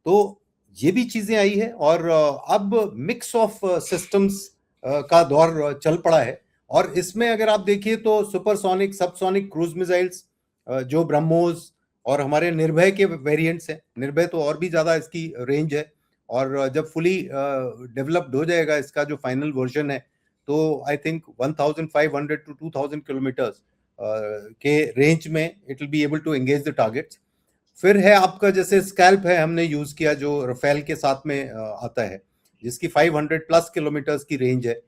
तो ये भी चीजें आई है, और अब मिक्स ऑफ सिस्टम्स का दौर चल पड़ा है। और इसमें अगर आप देखिए तो सुपरसोनिक, सबसोनिक क्रूज मिसाइल्स, जो ब्रह्मोस और हमारे निर्भय के वेरिएंट्स हैं, निर्भय तो और भी ज्यादा इसकी रेंज है, और जब फुली डेवलप्ड हो जाएगा इसका जो फाइनल वर्जन है, तो आई थिंक 1500 टू 2000 किलोमीटर्स के रेंज में it will be able to engage the targets. फिर है आपका जैसे स्कैल्प है, हमने यूज किया, जो रफेल के साथ में आता है, जिसकी 500 प्लस किलोमीटर्स की रेंज है।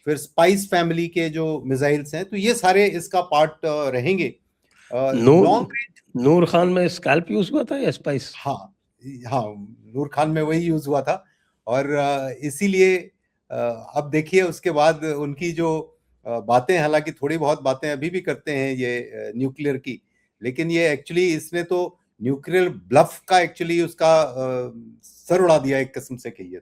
फिर स्पाइस फैमिली के जो मिसाइल्स हैं, तो ये सारे इसका पार्ट रहेंगे। लॉन्ग रेंज नूर खान में स्कैल्प यूज हुआ था या स्पाइस? हाँ, हाँ, नूर खान में वही यूज हुआ था। और इसीलिए अब देखिए उसके बाद उनकी जो बातें, हालांकि थोड़ी बहुत बातें अभी भी करते हैं ये न्यूक्लियर की, लेकिन ये एक्चुअली इसने तो न्यूक्लियर ब्लफ का एक्चुअली उसका सर उड़ा दिया एक किस्म से कहिए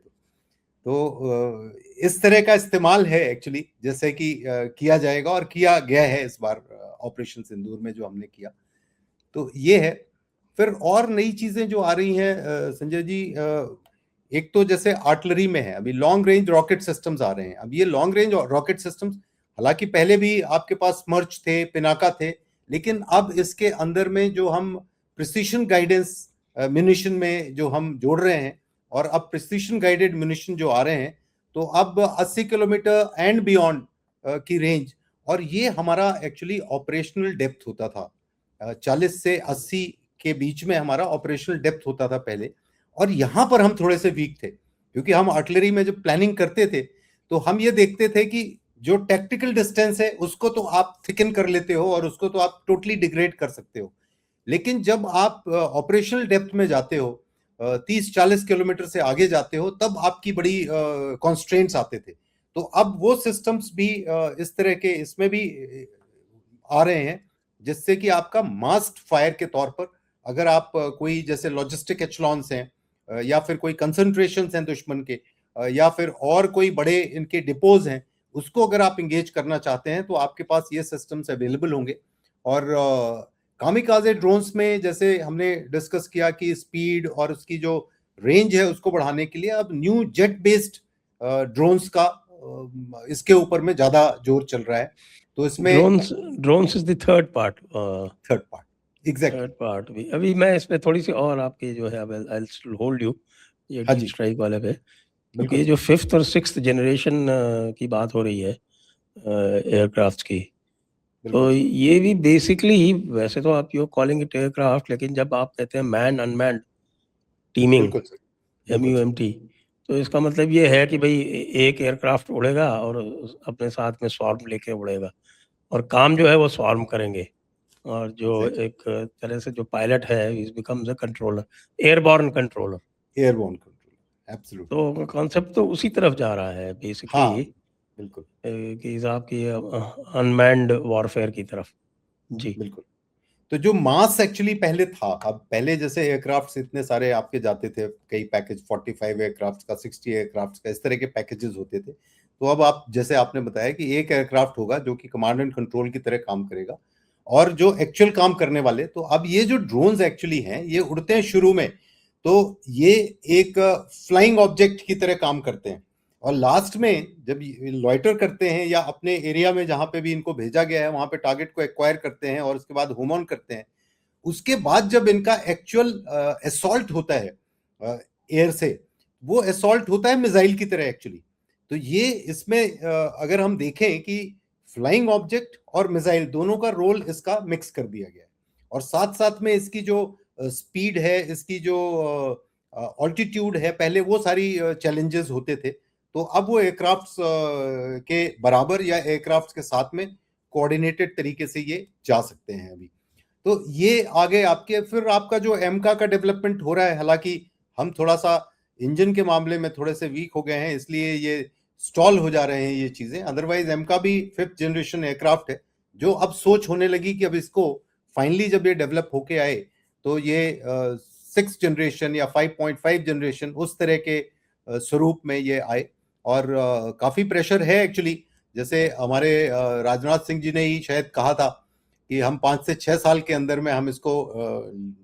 तो इस तरह का इस्तेमाल है एक्चुअली, जैसे कि किया जाएगा और किया गया है इस बार ऑपरेशन सिंदूर में जो हमने किया। तो ये है। फिर और नई चीजें जो आ रही हैं संजय जी, एक तो जैसे आर्टिलरी में है, अभी लॉन्ग रेंज रॉकेट सिस्टम्स आ रहे हैं। अब ये लॉन्ग रेंज रॉकेट सिस्टम्स, हालांकि पहले भी आपके पास स्मर्च थे, पिनाका थे, लेकिन अब इसके अंदर में जो हम प्रिसीशन गाइडेंस म्यूनिशन में जो हम जोड़ रहे हैं, और अब प्रिसीशन गाइडेड म्यूनिशन जो आ रहे हैं, तो अब 80 किलोमीटर एंड बियॉन्ड की रेंज। और ये हमारा एक्चुअली ऑपरेशनल डेप्थ होता था, 40 से 80 के बीच में हमारा ऑपरेशनल डेप्थ होता था पहले। और यहां पर हम थोड़े से वीक थे, क्योंकि हम आर्टिलरी में जब प्लानिंग करते थे तो हम ये देखते थे कि जो टैक्टिकल डिस्टेंस है उसको तो आप थिकन कर लेते हो और उसको तो आप टोटली डिग्रेड कर सकते हो, लेकिन जब आप ऑपरेशनल डेप्थ में जाते हो, 30-40 किलोमीटर से आगे जाते हो, तब आपकी बड़ी कॉन्स्ट्रेंट्स आते थे। तो अब वो सिस्टम्स भी इस तरह के इसमें भी आ रहे हैं, जिससे कि आपका मास्ड फायर के तौर पर, अगर आप कोई जैसे लॉजिस्टिक एचलॉन्स हैं, या फिर कोई कंसंट्रेशन हैं दुश्मन के, या फिर और कोई बड़े इनके डिपोज हैं, उसको अगर आप इंगेज करना चाहते हैं तो आपके पास ये सिस्टम्स अवेलेबल होंगे। और कामिकाजे ड्रोन्स में जैसे हमने डिस्कस किया कि स्पीड और उसकी जो रेंज है उसको बढ़ाने के लिए अब न्यू जेट बेस्ड ड्रोन्स का इसके ऊपर में ज्यादा जोर चल रहा है। तो इसमें drones is the third part exactly third part भी। अभी मैं इसमें थोड़ी सी और आपकी जो है, आई विल होल्ड यू ये हाँ डीप जी, स्ट्राइक वाले पे, क्योंकि ये बिल्कुल जो 5th और 6th जनरेशन की बात हो रही है एयरक्राफ्ट की, तो बिल्कुल ये भी बेसिकली, वैसे तो आप यू कॉलिंग इट एयरक्राफ्ट, लेकिन जब आप कहते हैं मैन अनमैन्ड टीमिंग, बिल्कुल सही, बिल्कुल सही। MUMT, तो इसका मतलब ये है कि भाई एक एयरक्राफ्ट उड़ेगा और अपने साथ में स्वार्म लेके उड़ेगा, और काम जो है वो स्वार्म करेंगे, और जो एग्जैक्टली, एक तरह से जो पायलट है is becomes a controller, airborne controller. Airborne control, absolutely. तो कॉन्सेप्ट तो उसी तरफ जा रहा है बेसिकली, हाँ, बिल्कुल कि आपकी अनमैन्ड वॉरफेयर की तरफ। जी। बिल्कुल। तो जो मास एक्चुअली पहले था, अब पहले जैसे एयरक्राफ्ट्स इतने सारे आपके जाते थे, कई पैकेज 45 एयरक्राफ्ट का, 60 एयरक्राफ्ट का, इस तरह के पैकेजेस होते थे। तो अब आप जैसे आपने बताया कि एक एयरक्राफ्ट होगा जो कि कमांड एंड कंट्रोल की तरह काम करेगा, और जो एक्चुअल काम करने वाले। तो अब ये जो ड्रोन्स एक्चुअली हैं ये उड़ते हैं शुरू में, तो ये एक फ्लाइंग ऑब्जेक्ट की तरह काम करते हैं, और लास्ट में जब लॉइटर करते हैं या अपने एरिया में जहां पे भी इनको भेजा गया है वहां पे टारगेट को एक्वायर करते हैं और उसके बाद होम ऑन करते हैं, उसके बाद जब इनका एक्चुअल असॉल्ट होता है एयर से, वो असॉल्ट होता है मिसाइल की तरह एक्चुअली। तो ये इसमें अगर हम देखें कि फ्लाइंग ऑब्जेक्ट और मिसाइल दोनों का रोल इसका मिक्स कर दिया गया है, और साथ साथ में इसकी जो स्पीड है, इसकी जो ऑल्टीट्यूड है, पहले वो सारी चैलेंजेस होते थे, तो अब वो एयरक्राफ्ट्स के बराबर या एयरक्राफ्ट्स के साथ में कोऑर्डिनेटेड तरीके से ये जा सकते हैं अभी। तो ये आगे आपके फिर आपका जो एमका का डेवलपमेंट हो रहा है, हालांकि हम थोड़ा सा इंजन के मामले में थोड़े से वीक हो गए हैं, इसलिए ये स्टॉल हो जा रहे हैं ये चीजें। अदरवाइज एमका भी 5th जनरेशन एयरक्राफ्ट है, जो अब सोच होने लगी कि अब इसको फाइनली जब ये डेवलप होके आए तो ये 6th जनरेशन या 5.5 जनरेशन उस तरह के स्वरूप में ये आए। और काफी प्रेशर है एक्चुअली, जैसे हमारे राजनाथ सिंह जी ने ही शायद कहा था कि हम 5 से 6 साल के अंदर में हम इसको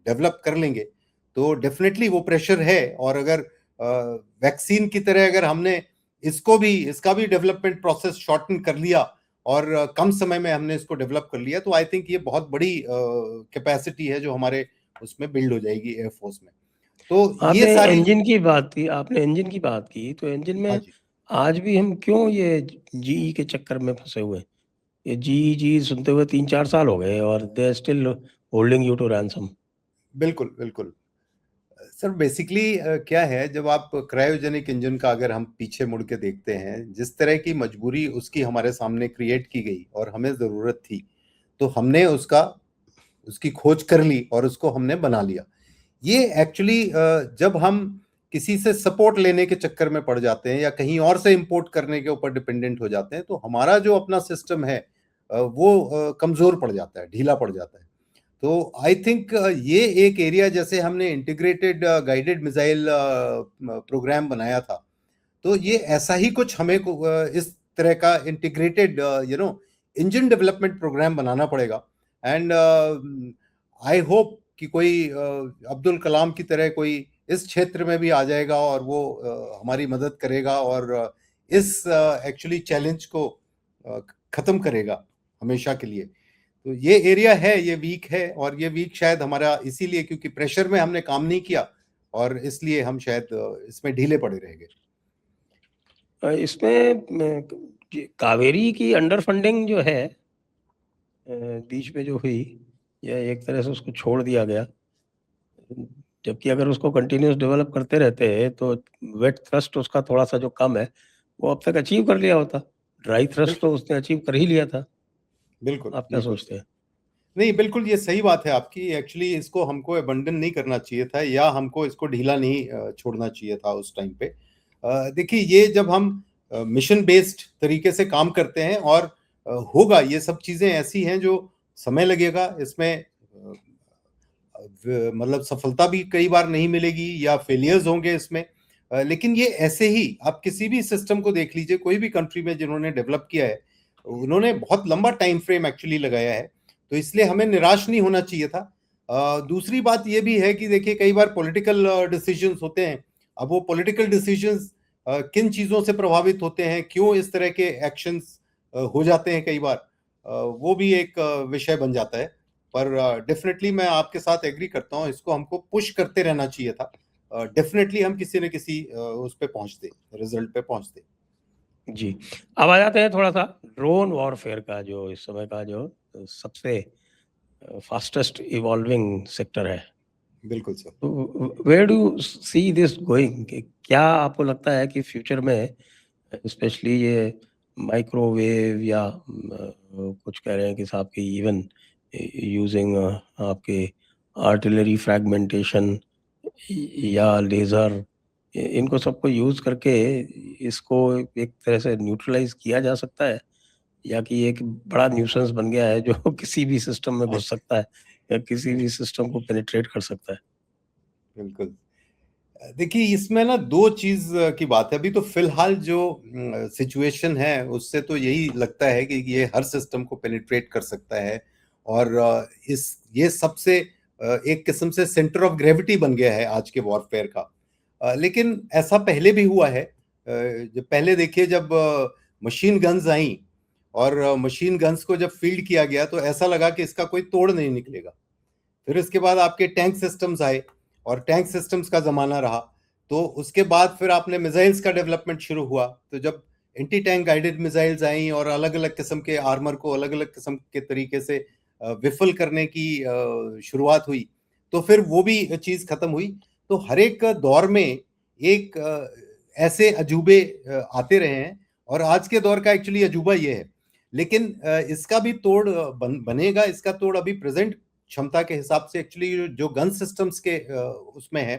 डेवलप कर लेंगे, तो डेफिनेटली वो प्रेशर है। और अगर वैक्सीन की तरह अगर हमने इसका भी डेवलपमेंट प्रोसेस शॉर्टन कर लिया और कम समय में हमने इसको डेवलप कर लिया, तो आई थिंक ये बहुत बड़ी कैपेसिटी है जो हमारे उसमें बिल्ड हो जाएगी एयरफोर्स में। तो ये आपने सारी इंजन की बात की, तो इंजन हाँ में जी, आज भी हम क्यों ये जीई के चक्कर में फंसे हुए हैं? ये जी जी सुनते हुए 3-4 साल हो गए और they still holding you to ransom. बिल्कुल बिल्कुल। सर बेसिकली क्या है, जब आप क्रायोजेनिक इंजन का अगर हम पीछे मुड़ के देखते हैं, जिस तरह की मजबूरी उसकी हमारे सामने क्रिएट की गई और हमें जरूरत थी, तो हमने उसकी खोज कर ली और उसको हमने बना लिया। ये एक्चुअली जब हम किसी से सपोर्ट लेने के चक्कर में पड़ जाते हैं या कहीं और से इंपोर्ट करने के ऊपर डिपेंडेंट हो जाते हैं, तो हमारा जो अपना सिस्टम है वो कमजोर पड़ जाता है, ढीला पड़ जाता है। तो आई थिंक ये एक एरिया, जैसे हमने इंटीग्रेटेड गाइडेड मिसाइल प्रोग्राम बनाया था, तो ये ऐसा ही कुछ हमें इस तरह का इंटीग्रेटेड इंजन डेवलपमेंट प्रोग्राम बनाना पड़ेगा। एंड आई होप कि कोई अब्दुल कलाम की तरह कोई इस क्षेत्र में भी आ जाएगा और वो हमारी मदद करेगा और इस एक्चुअली चैलेंज को खत्म करेगा हमेशा के लिए। तो ये एरिया है, ये वीक है, और ये वीक शायद हमारा इसीलिए क्योंकि प्रेशर में हमने काम नहीं किया और इसलिए हम शायद इसमें ढीले पड़े रह गए। इसमें कावेरी की अंडर फंडिंग जो है बीच में जो हुई, या एक तरह से उसको छोड़ दिया गया, जबकि अगर उसको कंटिन्यूस डेवलप करते रहते हैं तो वेट थ्रस्ट उसका थोड़ा सा जो कम है वो अब तक अचीव कर लिया होता। ड्राई थ्रस्ट तो उसने अचीव कर ही लिया था। बिल्कुल आप क्या सोचते हैं? नहीं, बिल्कुल ये सही बात है आपकी। एक्चुअली इसको हमको अबंडन नहीं करना चाहिए था, या हमको इसको ढीला नहीं छोड़ना चाहिए था उस टाइम पे। देखिए, ये जब हम मिशन बेस्ड तरीके से काम करते हैं और होगा, ये सब चीजें ऐसी हैं जो समय लगेगा इसमें, मतलब सफलता भी कई बार नहीं मिलेगी या फेलियर्स होंगे इसमें। लेकिन ये ऐसे ही आप किसी भी सिस्टम को देख लीजिए, कोई भी कंट्री में जिन्होंने डेवलप किया है, उन्होंने बहुत लंबा टाइम फ्रेम एक्चुअली लगाया है, तो इसलिए हमें निराश नहीं होना चाहिए था। दूसरी बात ये भी है कि देखिए, कई बार पॉलिटिकल डिसीजंस होते हैं। अब वो पॉलिटिकल डिसीजंस किन चीजों से प्रभावित होते हैं, क्यों इस तरह के एक्शंस हो जाते हैं कई बार, वो भी एक विषय बन जाता है। पर डेफिनेटली मैं आपके साथ एग्री करता हूँ, इसको हमको पुश करते रहना चाहिए था। डेफिनेटली हम किसी न किसी उस पे पहुंचते, रिजल्ट पे पहुंचते। जी, अब आ जाते हैं थोड़ा सा ड्रोन वॉरफेयर का, जो इस समय का जो सबसे फास्टेस्ट इवॉल्विंग सेक्टर है। बिल्कुल सर। तो where do see this going? क्या आपको लगता है कि फ्यूचर में स्पेशली ये माइक्रोवेव या कुछ कह रहे हैं कि साहब की इवन यूजिंग आपके आर्टिलरी फ्रैगमेंटेशन या लेज़र, इनको सबको यूज़ करके इसको एक तरह से न्यूट्रलाइज किया जा सकता है, या कि एक बड़ा न्यूसेंस बन गया है जो किसी भी सिस्टम में घुस सकता है या किसी भी सिस्टम को पेनिट्रेट कर सकता है? बिल्कुल। देखिए, इसमें ना दो चीज की बात है। अभी तो फिलहाल जो सिचुएशन है उससे तो यही लगता है कि ये हर सिस्टम को पेनिट्रेट कर सकता है और ये सबसे एक किस्म से सेंटर ऑफ ग्रेविटी बन गया है आज के वॉरफेयर का। लेकिन ऐसा पहले भी हुआ है। जब पहले देखिए, जब मशीन गन्स आई और मशीन गन्स को जब फील्ड किया गया तो ऐसा लगा कि इसका कोई तोड़ नहीं निकलेगा। फिर इसके बाद आपके टैंक सिस्टम्स आए और टैंक सिस्टम्स का जमाना रहा। तो उसके बाद फिर आपने मिसाइल्स का डेवलपमेंट शुरू हुआ। तो जब एंटी टैंक गाइडेड मिसाइल्स आई और अलग अलग किस्म के आर्मर को अलग अलग किस्म के तरीके से विफल करने की शुरुआत हुई, तो फिर वो भी चीज खत्म हुई। तो हर एक दौर में एक ऐसे अजूबे आते रहे हैं और आज के दौर का एक्चुअली अजूबा ये है। लेकिन इसका भी तोड़ बनेगा। इसका तोड़ अभी प्रेजेंट क्षमता के हिसाब से एक्चुअली जो गन सिस्टम्स के उसमें है।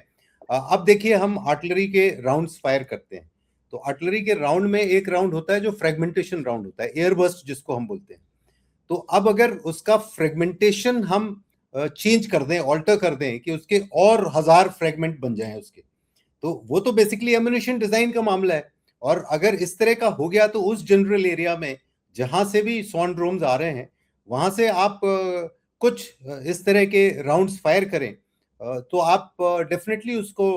अब देखिए, हम आर्टिलरी के राउंड्स फायर करते हैं, तो आर्टिलरी के राउंड में एक राउंड होता है जो फ्रेगमेंटेशन राउंड होता है, एयरबर्स्ट जिसको हम बोलते हैं। तो अब अगर उसका फ्रेगमेंटेशन हम चेंज कर दें, ऑल्टर कर दें कि उसके और 1000 फ्रेगमेंट बन जाएं उसके, तो वो तो बेसिकली एम्युनिशन डिजाइन का मामला है। और अगर इस तरह का हो गया तो उस जनरल एरिया में जहां से भी सॉन्ड्रोम्स आ रहे हैं, वहां से आप कुछ इस तरह के राउंड्स फायर करें, तो आप डेफिनेटली उसको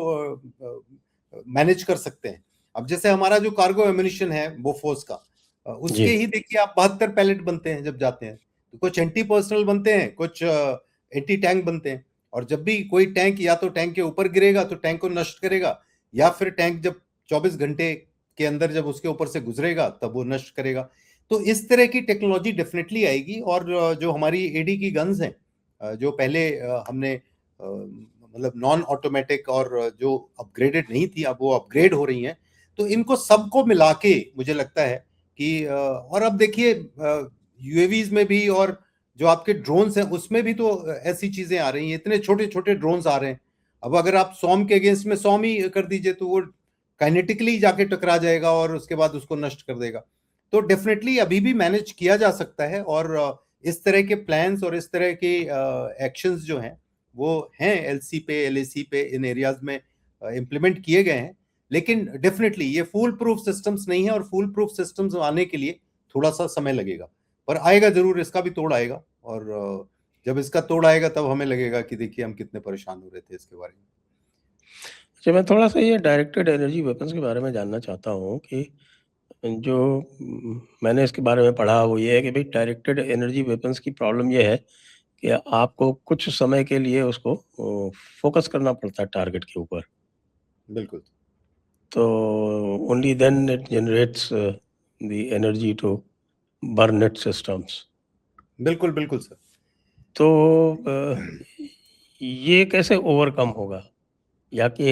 मैनेज कर सकते हैं। अब जैसे हमारा जो कार्गो एम्युनिशन है बोफोर्स का, उसके ही देखिए आप 72 पैलेट बनते हैं जब जाते हैं। तो कुछ एंटी पर्सनल बनते हैं, कुछ एंटी टैंक बनते हैं। और जब भी कोई टैंक या तो टैंक के ऊपर गिरेगा तो टैंक को नष्ट करेगा, या फिर टैंक जब 24 घंटे के अंदर जब उसके ऊपर से गुजरेगा तब वो नष्ट करेगा। तो इस तरह की टेक्नोलॉजी डेफिनेटली आएगी। और जो हमारी एडी की गन्स हैं, जो पहले हमने मतलब नॉन ऑटोमेटिक और जो अपग्रेडेड नहीं थी, अब वो अपग्रेड हो रही हैं। तो इनको सबको मिला के मुझे लगता है कि और अब देखिए यूएवीज में भी और जो आपके ड्रोन्स हैं उसमें भी तो ऐसी चीजें आ रही हैं। इतने छोटे छोटे ड्रोन्स आ रहे हैं। अब अगर आप सॉम के अगेंस्ट में सॉम ही कर दीजिए तो वो काइनेटिकली जाके टकरा जाएगा और उसके बाद उसको नष्ट कर देगा। तो डेफिनेटली अभी भी मैनेज किया जा सकता है। और इस तरह के प्लान्स और इस तरह के एक्शंस जो हैं वो हैं एलसी पे, एलएसी पे, इन एरियाज में इम्प्लीमेंट किए गए हैं। लेकिन डेफिनेटली ये फूल प्रूफ सिस्टम्स नहीं है, और फूल प्रूफ सिस्टम्स आने के लिए थोड़ा सा समय लगेगा, पर आएगा जरूर। इसका भी तोड़ आएगा। और जब इसका तोड़ आएगा तब हमें लगेगा कि देखिए हम कितने परेशान हो रहे थे इसके बारे में। अच्छा, मैं थोड़ा सा ये डायरेक्टेड एनर्जी वेपन्स के बारे में जानना चाहता हूँ कि जो मैंने इसके बारे में पढ़ा वो ये है कि भाई डायरेक्टेड एनर्जी वेपन्स की प्रॉब्लम ये है कि आपको कुछ समय के लिए उसको फोकस करना पड़ता है टारगेट के ऊपर। बिल्कुल। तो only then it generates the energy to burn it systems. बिल्कुल बिल्कुल सर। तो ये कैसे ओवरकम होगा, या कि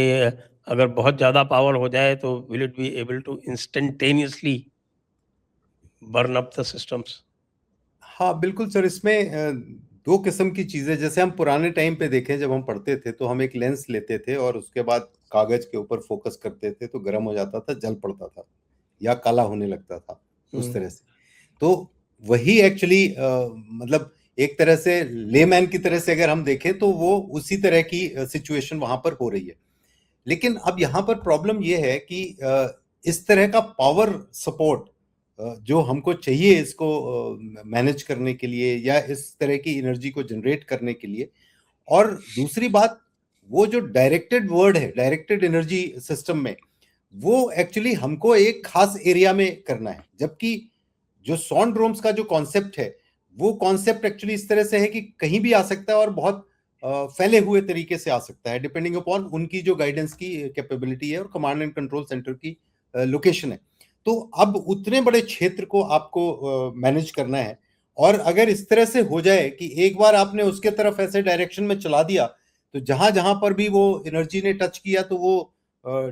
अगर बहुत ज़्यादा पावर हो जाए तो will it be able to instantaneously burn up the systems? हाँ बिल्कुल सर। इसमें दो किस्म की चीजें, जैसे हम पुराने टाइम पे देखें, जब हम पढ़ते थे तो हम एक लेंस लेते थे और उसके बाद कागज के ऊपर फोकस करते थे, तो गर्म हो जाता था, जल पड़ता था या काला होने लगता था उस तरह से। तो वही एक्चुअली मतलब एक तरह से लेमैन की तरह से अगर हम देखें तो वो उसी तरह की सिचुएशन वहां पर हो रही है। लेकिन अब यहाँ पर प्रॉब्लम ये है कि इस तरह का पावर सपोर्ट जो हमको चाहिए इसको मैनेज करने के लिए या इस तरह की एनर्जी को जनरेट करने के लिए, और दूसरी बात, वो जो डायरेक्टेड वर्ड है डायरेक्टेड एनर्जी सिस्टम में, वो एक्चुअली हमको एक खास एरिया में करना है। जबकि जो सॉन्ड्रोम्स का जो कॉन्सेप्ट है, वो कॉन्सेप्ट एक्चुअली इस तरह से है कि कहीं भी आ सकता है और बहुत फैले हुए तरीके से आ सकता है, डिपेंडिंग अपॉन उनकी जो गाइडेंस की कैपेबिलिटी है और कमांड एंड कंट्रोल सेंटर की लोकेशन है। तो अब उतने बड़े क्षेत्र को आपको मैनेज करना है। और अगर इस तरह से हो जाए कि एक बार आपने उसके तरफ ऐसे डायरेक्शन में चला दिया, तो जहां जहां पर भी वो एनर्जी ने टच किया तो वो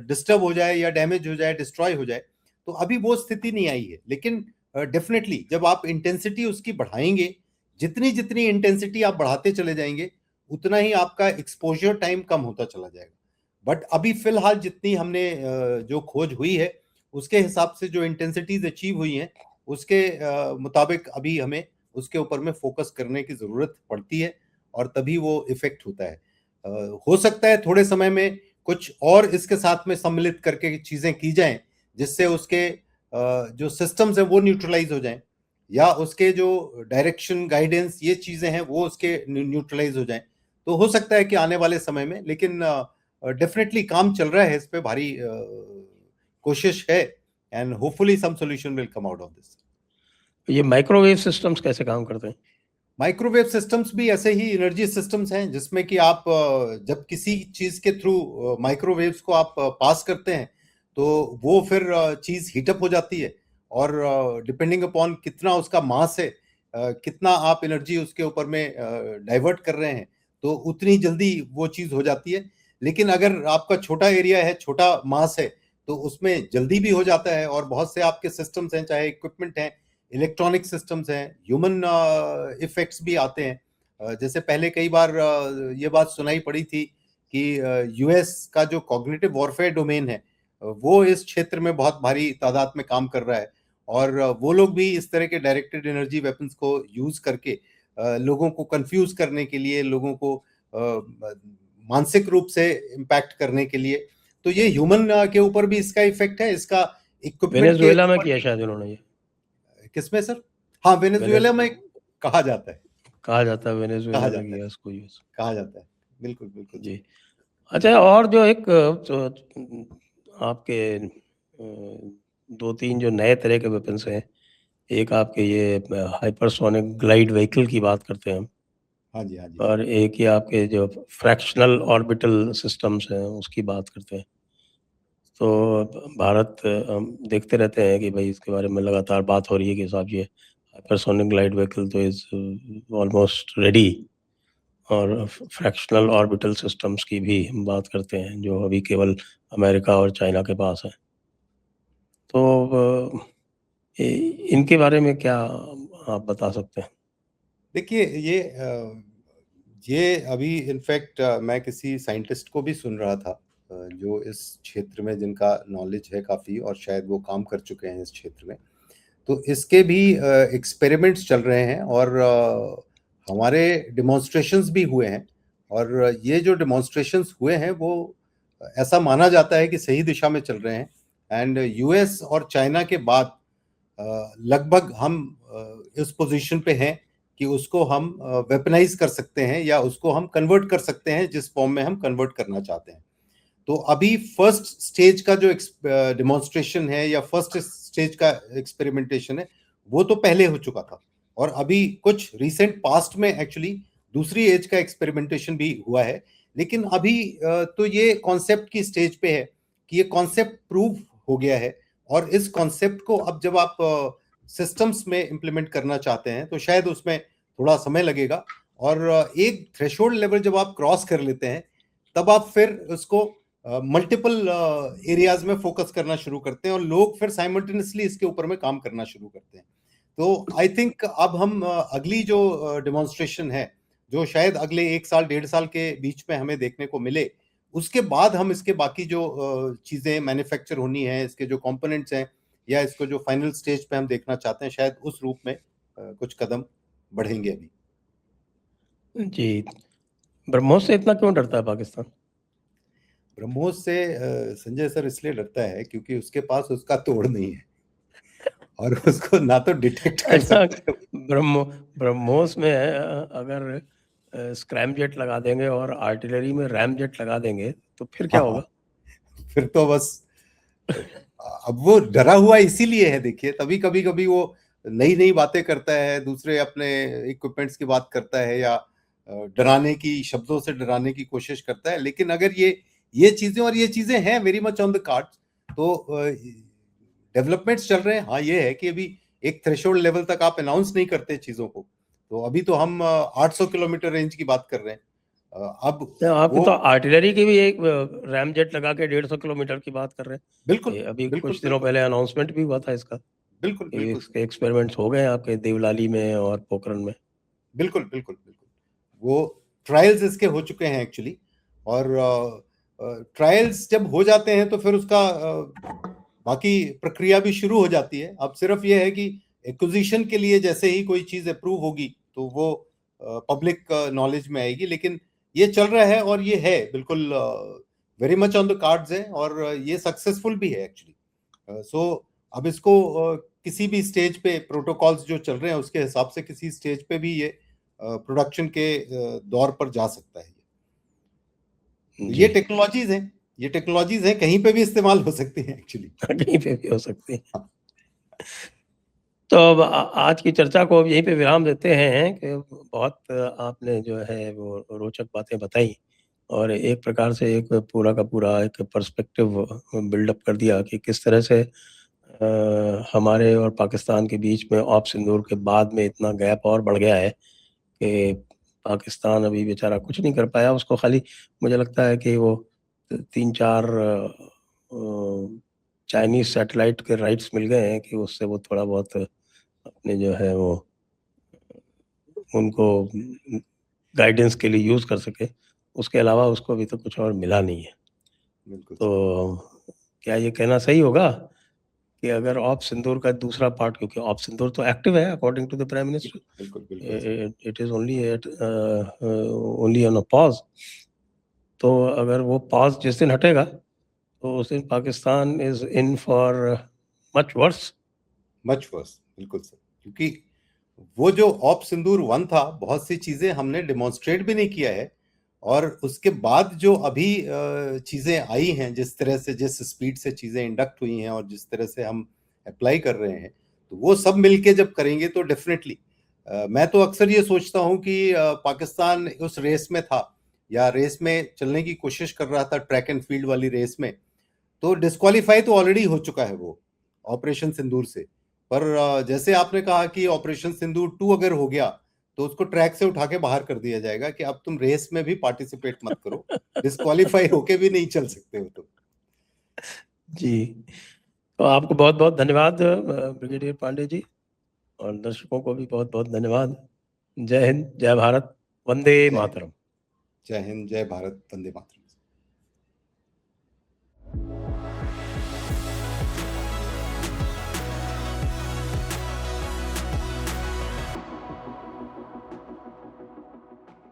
डिस्टर्ब हो जाए या डैमेज हो जाए, डिस्ट्रॉय हो जाए। तो अभी वो स्थिति नहीं आई है। लेकिन डेफिनेटली जब आप इंटेंसिटी उसकी बढ़ाएंगे, जितनी जितनी इंटेंसिटी आप बढ़ाते चले जाएंगे, उतना ही आपका एक्सपोजर टाइम कम होता चला जाएगा। बट अभी फिलहाल जितनी हमने जो खोज हुई है, उसके हिसाब से जो इंटेंसिटीज अचीव हुई हैं, उसके मुताबिक अभी हमें उसके ऊपर में फोकस करने की जरूरत पड़ती है, और तभी वो इफेक्ट होता है। हो सकता है थोड़े समय में कुछ और इसके साथ में सम्मिलित करके चीजें की जाएं, जिससे उसके जो सिस्टम्स हैं वो न्यूट्रलाइज हो जाएं। या उसके जो डायरेक्शन गाइडेंस ये चीजें हैं वो उसके न्यूट्रलाइज हो जाएं, तो हो सकता है कि आने वाले समय में, लेकिन डेफिनेटली काम चल रहा है इस पे, भारी कोशिश है, and hopefully some solution will come out of this. ये माइक्रोवेव सिस्टम्स कैसे काम करते हैं? माइक्रोवेव सिस्टम्स भी ऐसे ही एनर्जी सिस्टम्स हैं जिसमें कि आप जब किसी चीज के थ्रू माइक्रोवेव्स को आप पास करते हैं तो वो फिर चीज हीटअप हो जाती है, और डिपेंडिंग अपॉन कितना उसका मास है, कितना आप एनर्जी उसके ऊपर में डाइवर्ट कर रहे हैं, तो उतनी जल्दी वो चीज हो जाती है। लेकिन अगर आपका छोटा एरिया है, छोटा मास है, तो उसमें जल्दी भी हो जाता है। और बहुत से आपके सिस्टम्स हैं, चाहे इक्विपमेंट हैं, इलेक्ट्रॉनिक सिस्टम्स हैं, ह्यूमन इफेक्ट्स भी आते हैं। जैसे पहले कई बार ये बात सुनाई पड़ी थी कि यूएस का जो कॉग्निटिव वॉरफेयर डोमेन है वो इस क्षेत्र में बहुत भारी तादाद में काम कर रहा है, और वो लोग भी इस तरह के डायरेक्टेड एनर्जी वेपन्स को यूज करके लोगों को कंफ्यूज करने के लिए, लोगों को मानसिक रूप से इम्पैक्ट करने के लिए, तो ये ह्यूमन के ऊपर भी इसका इफेक्ट है, इसका इक्विपमेंट के वेनेजुएला में ऊपर किया भी। शायद उन्होंने ये। किसमें सर? हाँ, वेनेजुएला में कहा जाता है, कहा जाता है वेनेजुएला कहा में जाता है, किया इसको यूज। कहा जाता है। बिल्कुल बिल्कुल सर। जी। अच्छा, और जो एक आपके दो तीन जो नए तरह के वेपन्स हैं, एक आपके ये हाइपरसोनिक ग्लाइड व्हीकल की बात करते हैं हम, हाँ जी, हाँ जी। और एक ये आपके जो फ्रैक्शनल ऑर्बिटल सिस्टम्स हैं उसकी बात करते हैं। तो भारत, हम देखते रहते हैं कि भाई इसके बारे में लगातार बात हो रही है कि साहब ये हाइपरसोनिक ग्लाइड व्हीकल तो इज ऑलमोस्ट रेडी, और फ्रैक्शनल ऑर्बिटल सिस्टम्स की भी हम बात करते हैं जो अभी केवल अमेरिका और चाइना के पास है। तो इनके बारे में क्या आप बता सकते हैं? देखिए, ये अभी इनफैक्ट मैं किसी साइंटिस्ट को भी सुन रहा था जो इस क्षेत्र में, जिनका नॉलेज है काफ़ी और शायद वो काम कर चुके हैं इस क्षेत्र में। तो इसके भी एक्सपेरिमेंट्स चल रहे हैं, और हमारे डिमॉन्स्ट्रेशंस भी हुए हैं, और ये जो डिमॉन्स्ट्रेशंस हुए हैं वो ऐसा माना जाता है कि सही दिशा में चल रहे हैं। एंड यूएस और चाइना के बाद लगभग हम इस पोजीशन पे हैं कि उसको हम वेपनाइज कर सकते हैं, या उसको हम कन्वर्ट कर सकते हैं जिस फॉर्म में हम कन्वर्ट करना चाहते हैं। तो अभी फर्स्ट स्टेज का जो डिमॉन्स्ट्रेशन है या फर्स्ट स्टेज का एक्सपेरिमेंटेशन है वो तो पहले हो चुका था, और अभी कुछ रिसेंट पास्ट में एक्चुअली दूसरी एज का एक्सपेरिमेंटेशन भी हुआ है। लेकिन अभी तो ये कॉन्सेप्ट की स्टेज पे है कि ये कॉन्सेप्ट प्रूव हो गया है, और इस कॉन्सेप्ट को अब जब आप सिस्टम्स में इंप्लीमेंट करना चाहते हैं तो शायद उसमें थोड़ा समय लगेगा, और एक थ्रेशोल्ड लेवल जब आप क्रॉस कर लेते हैं तब आप फिर उसको मल्टीपल एरियाज में फोकस करना शुरू करते हैं, और लोग फिर साइमल्टेनियसली इसके ऊपर में काम करना शुरू करते हैं। तो आई थिंक अब हम अगली जो डिमॉन्स्ट्रेशन है, जो शायद अगले 1 साल 1.5 साल के बीच में हमें देखने को मिले, उसके बाद हम इसके बाकी जो चीजें मैन्युफैक्चर होनी है, इसके जो कंपोनेंट्स हैं, या इसको जो फाइनल स्टेज पे हम देखना चाहते हैं, शायद उस रूप में कुछ कदम बढ़ेंगे अभी। जी। ब्रह्मोस से इतना क्यों डरता है पाकिस्तान? ब्रह्मोस से संजय सर इसलिए डरता है क्योंकि उसके पास उसका तोड़ नहीं है, और उसको ना तो डिटेक्ट कर अच्छा, सकता है। ब्रह्मोस में अगर स्क्रैम जेट लगा देंगे और आर्टिलरी में रैम जेट लगा देंगे तो फिर क्या हाँ, होगा? फिर तो बस, अब वो डरा हुआ इसीलिए है, देखिए, तभी कभी कभी वो नई नई बातें करता है, दूसरे अपने इक्विपमेंट्स की बात करता है, या डराने की, शब्दों से डराने की कोशिश करता है। लेकिन अगर ये चीजें, और ये चीजें हैं very much on the cards, तो डेवलपमेंट्स चल रहे हैं। हाँ, ये है कि अभी एक थ्रेशोल्ड लेवल तक आप अनाउंस नहीं करते चीजों को, तो अभी तो हम 800 किलोमीटर रेंज की बात कर रहे हैं। अब आपकी वो तो आर्टिलरी की भी एक रैम जेट लगा के 150 किलोमीटर की बात कर रहे हैं। बिल्कुल ये अभी बिल्कुल कुछ दिनों बिल्कुल पहले अनाउंसमेंट भी हुआ था इसका। बिल्कुल बिल्कुल इसके एक्सपेरिमेंट्स हो गए हैं आपके देवलाली में और पोखरण में। बिल्कुल बिल्कुल बिल्कुल, वो ट्रायल्स इसके हो चुके हैं एक्चुअली, और ट्रायल्स जब हो जाते हैं तो फिर उसका बाकी प्रक्रिया भी शुरू हो जाती है। अब सिर्फ ये है कि एक्विजिशन के लिए जैसे ही कोई चीज अप्रूव होगी तो वो पब्लिक नॉलेज में आएगी। लेकिन ये चल रहा है, और ये है बिल्कुल very much on the cards है, और ये सक्सेसफुल भी है एक्चुअली। सो अब इसको किसी भी स्टेज पे प्रोटोकॉल्स जो चल रहे हैं उसके हिसाब से किसी स्टेज पे भी ये प्रोडक्शन के दौर पर जा सकता है। तो ये टेक्नोलॉजीज हैं, कहीं पे भी इस्तेमाल हो सकती हैं एक्चुअली, कहीं पे भी हो सकती है। तो अब आज की चर्चा को अब यहीं पे विराम देते हैं कि बहुत आपने जो है वो रोचक बातें बताई और एक प्रकार से एक पूरा का पूरा एक पर्सपेक्टिव बिल्डअप कर दिया कि किस तरह से हमारे और पाकिस्तान के बीच में ऑप सिंदूर के बाद में इतना गैप और बढ़ गया है कि पाकिस्तान अभी बेचारा कुछ नहीं कर पाया। उसको खाली मुझे लगता है कि वो 3-4 चाइनीज सैटेलाइट के राइट्स मिल गए हैं कि उससे वो थोड़ा बहुत अपने जो है वो उनको गाइडेंस के लिए यूज़ कर सके। उसके अलावा उसको अभी तक कुछ और मिला नहीं है। बिल्कुल। तो क्या ये कहना सही होगा कि अगर ऑप सिंदूर का दूसरा पार्ट, क्योंकि ऑप सिंदूर तो एक्टिव है according to the prime minister, बिल्कुल बिल्कुल it is only on a pause. तो अगर वो पॉज़ जिस दिन हटेगा तो उस दिन Pakistan is in for much worse. बिल्कुल सर, क्योंकि वो जो ऑप सिंदूर 1 था, बहुत सी चीजें हमने डेमोन्स्ट्रेट भी नहीं किया है, और उसके बाद जो अभी चीजें आई हैं, जिस तरह से जिस स्पीड से चीजें इंडक्ट हुई हैं और जिस तरह से हम अप्लाई कर रहे हैं, तो वो सब मिलके जब करेंगे तो डेफिनेटली मैं तो अक्सर ये सोचता हूं कि पाकिस्तान उस रेस में था या रेस में चलने की कोशिश कर रहा था, ट्रैक एंड फील्ड वाली रेस में, तो डिस्क्वालीफाई तो ऑलरेडी हो चुका है वो ऑपरेशन सिंदूर से। पर जैसे आपने कहा कि ऑपरेशन सिंदूर 2 अगर हो गया तो उसको ट्रैक से उठा के बाहर कर दिया जाएगा कि अब तुम रेस में भी पार्टिसिपेट मत करो, डिस्क्वालीफाई होके भी नहीं चल सकते हो तुम। जी, तो आपको बहुत-बहुत धन्यवाद ब्रिगेडियर पांडे जी, और दर्शकों को भी बहुत-बहुत धन्यवाद। जय हिंद, जय भारत, वंदे मातरम। जय हिंद, जय भारत, वंदे मातरम।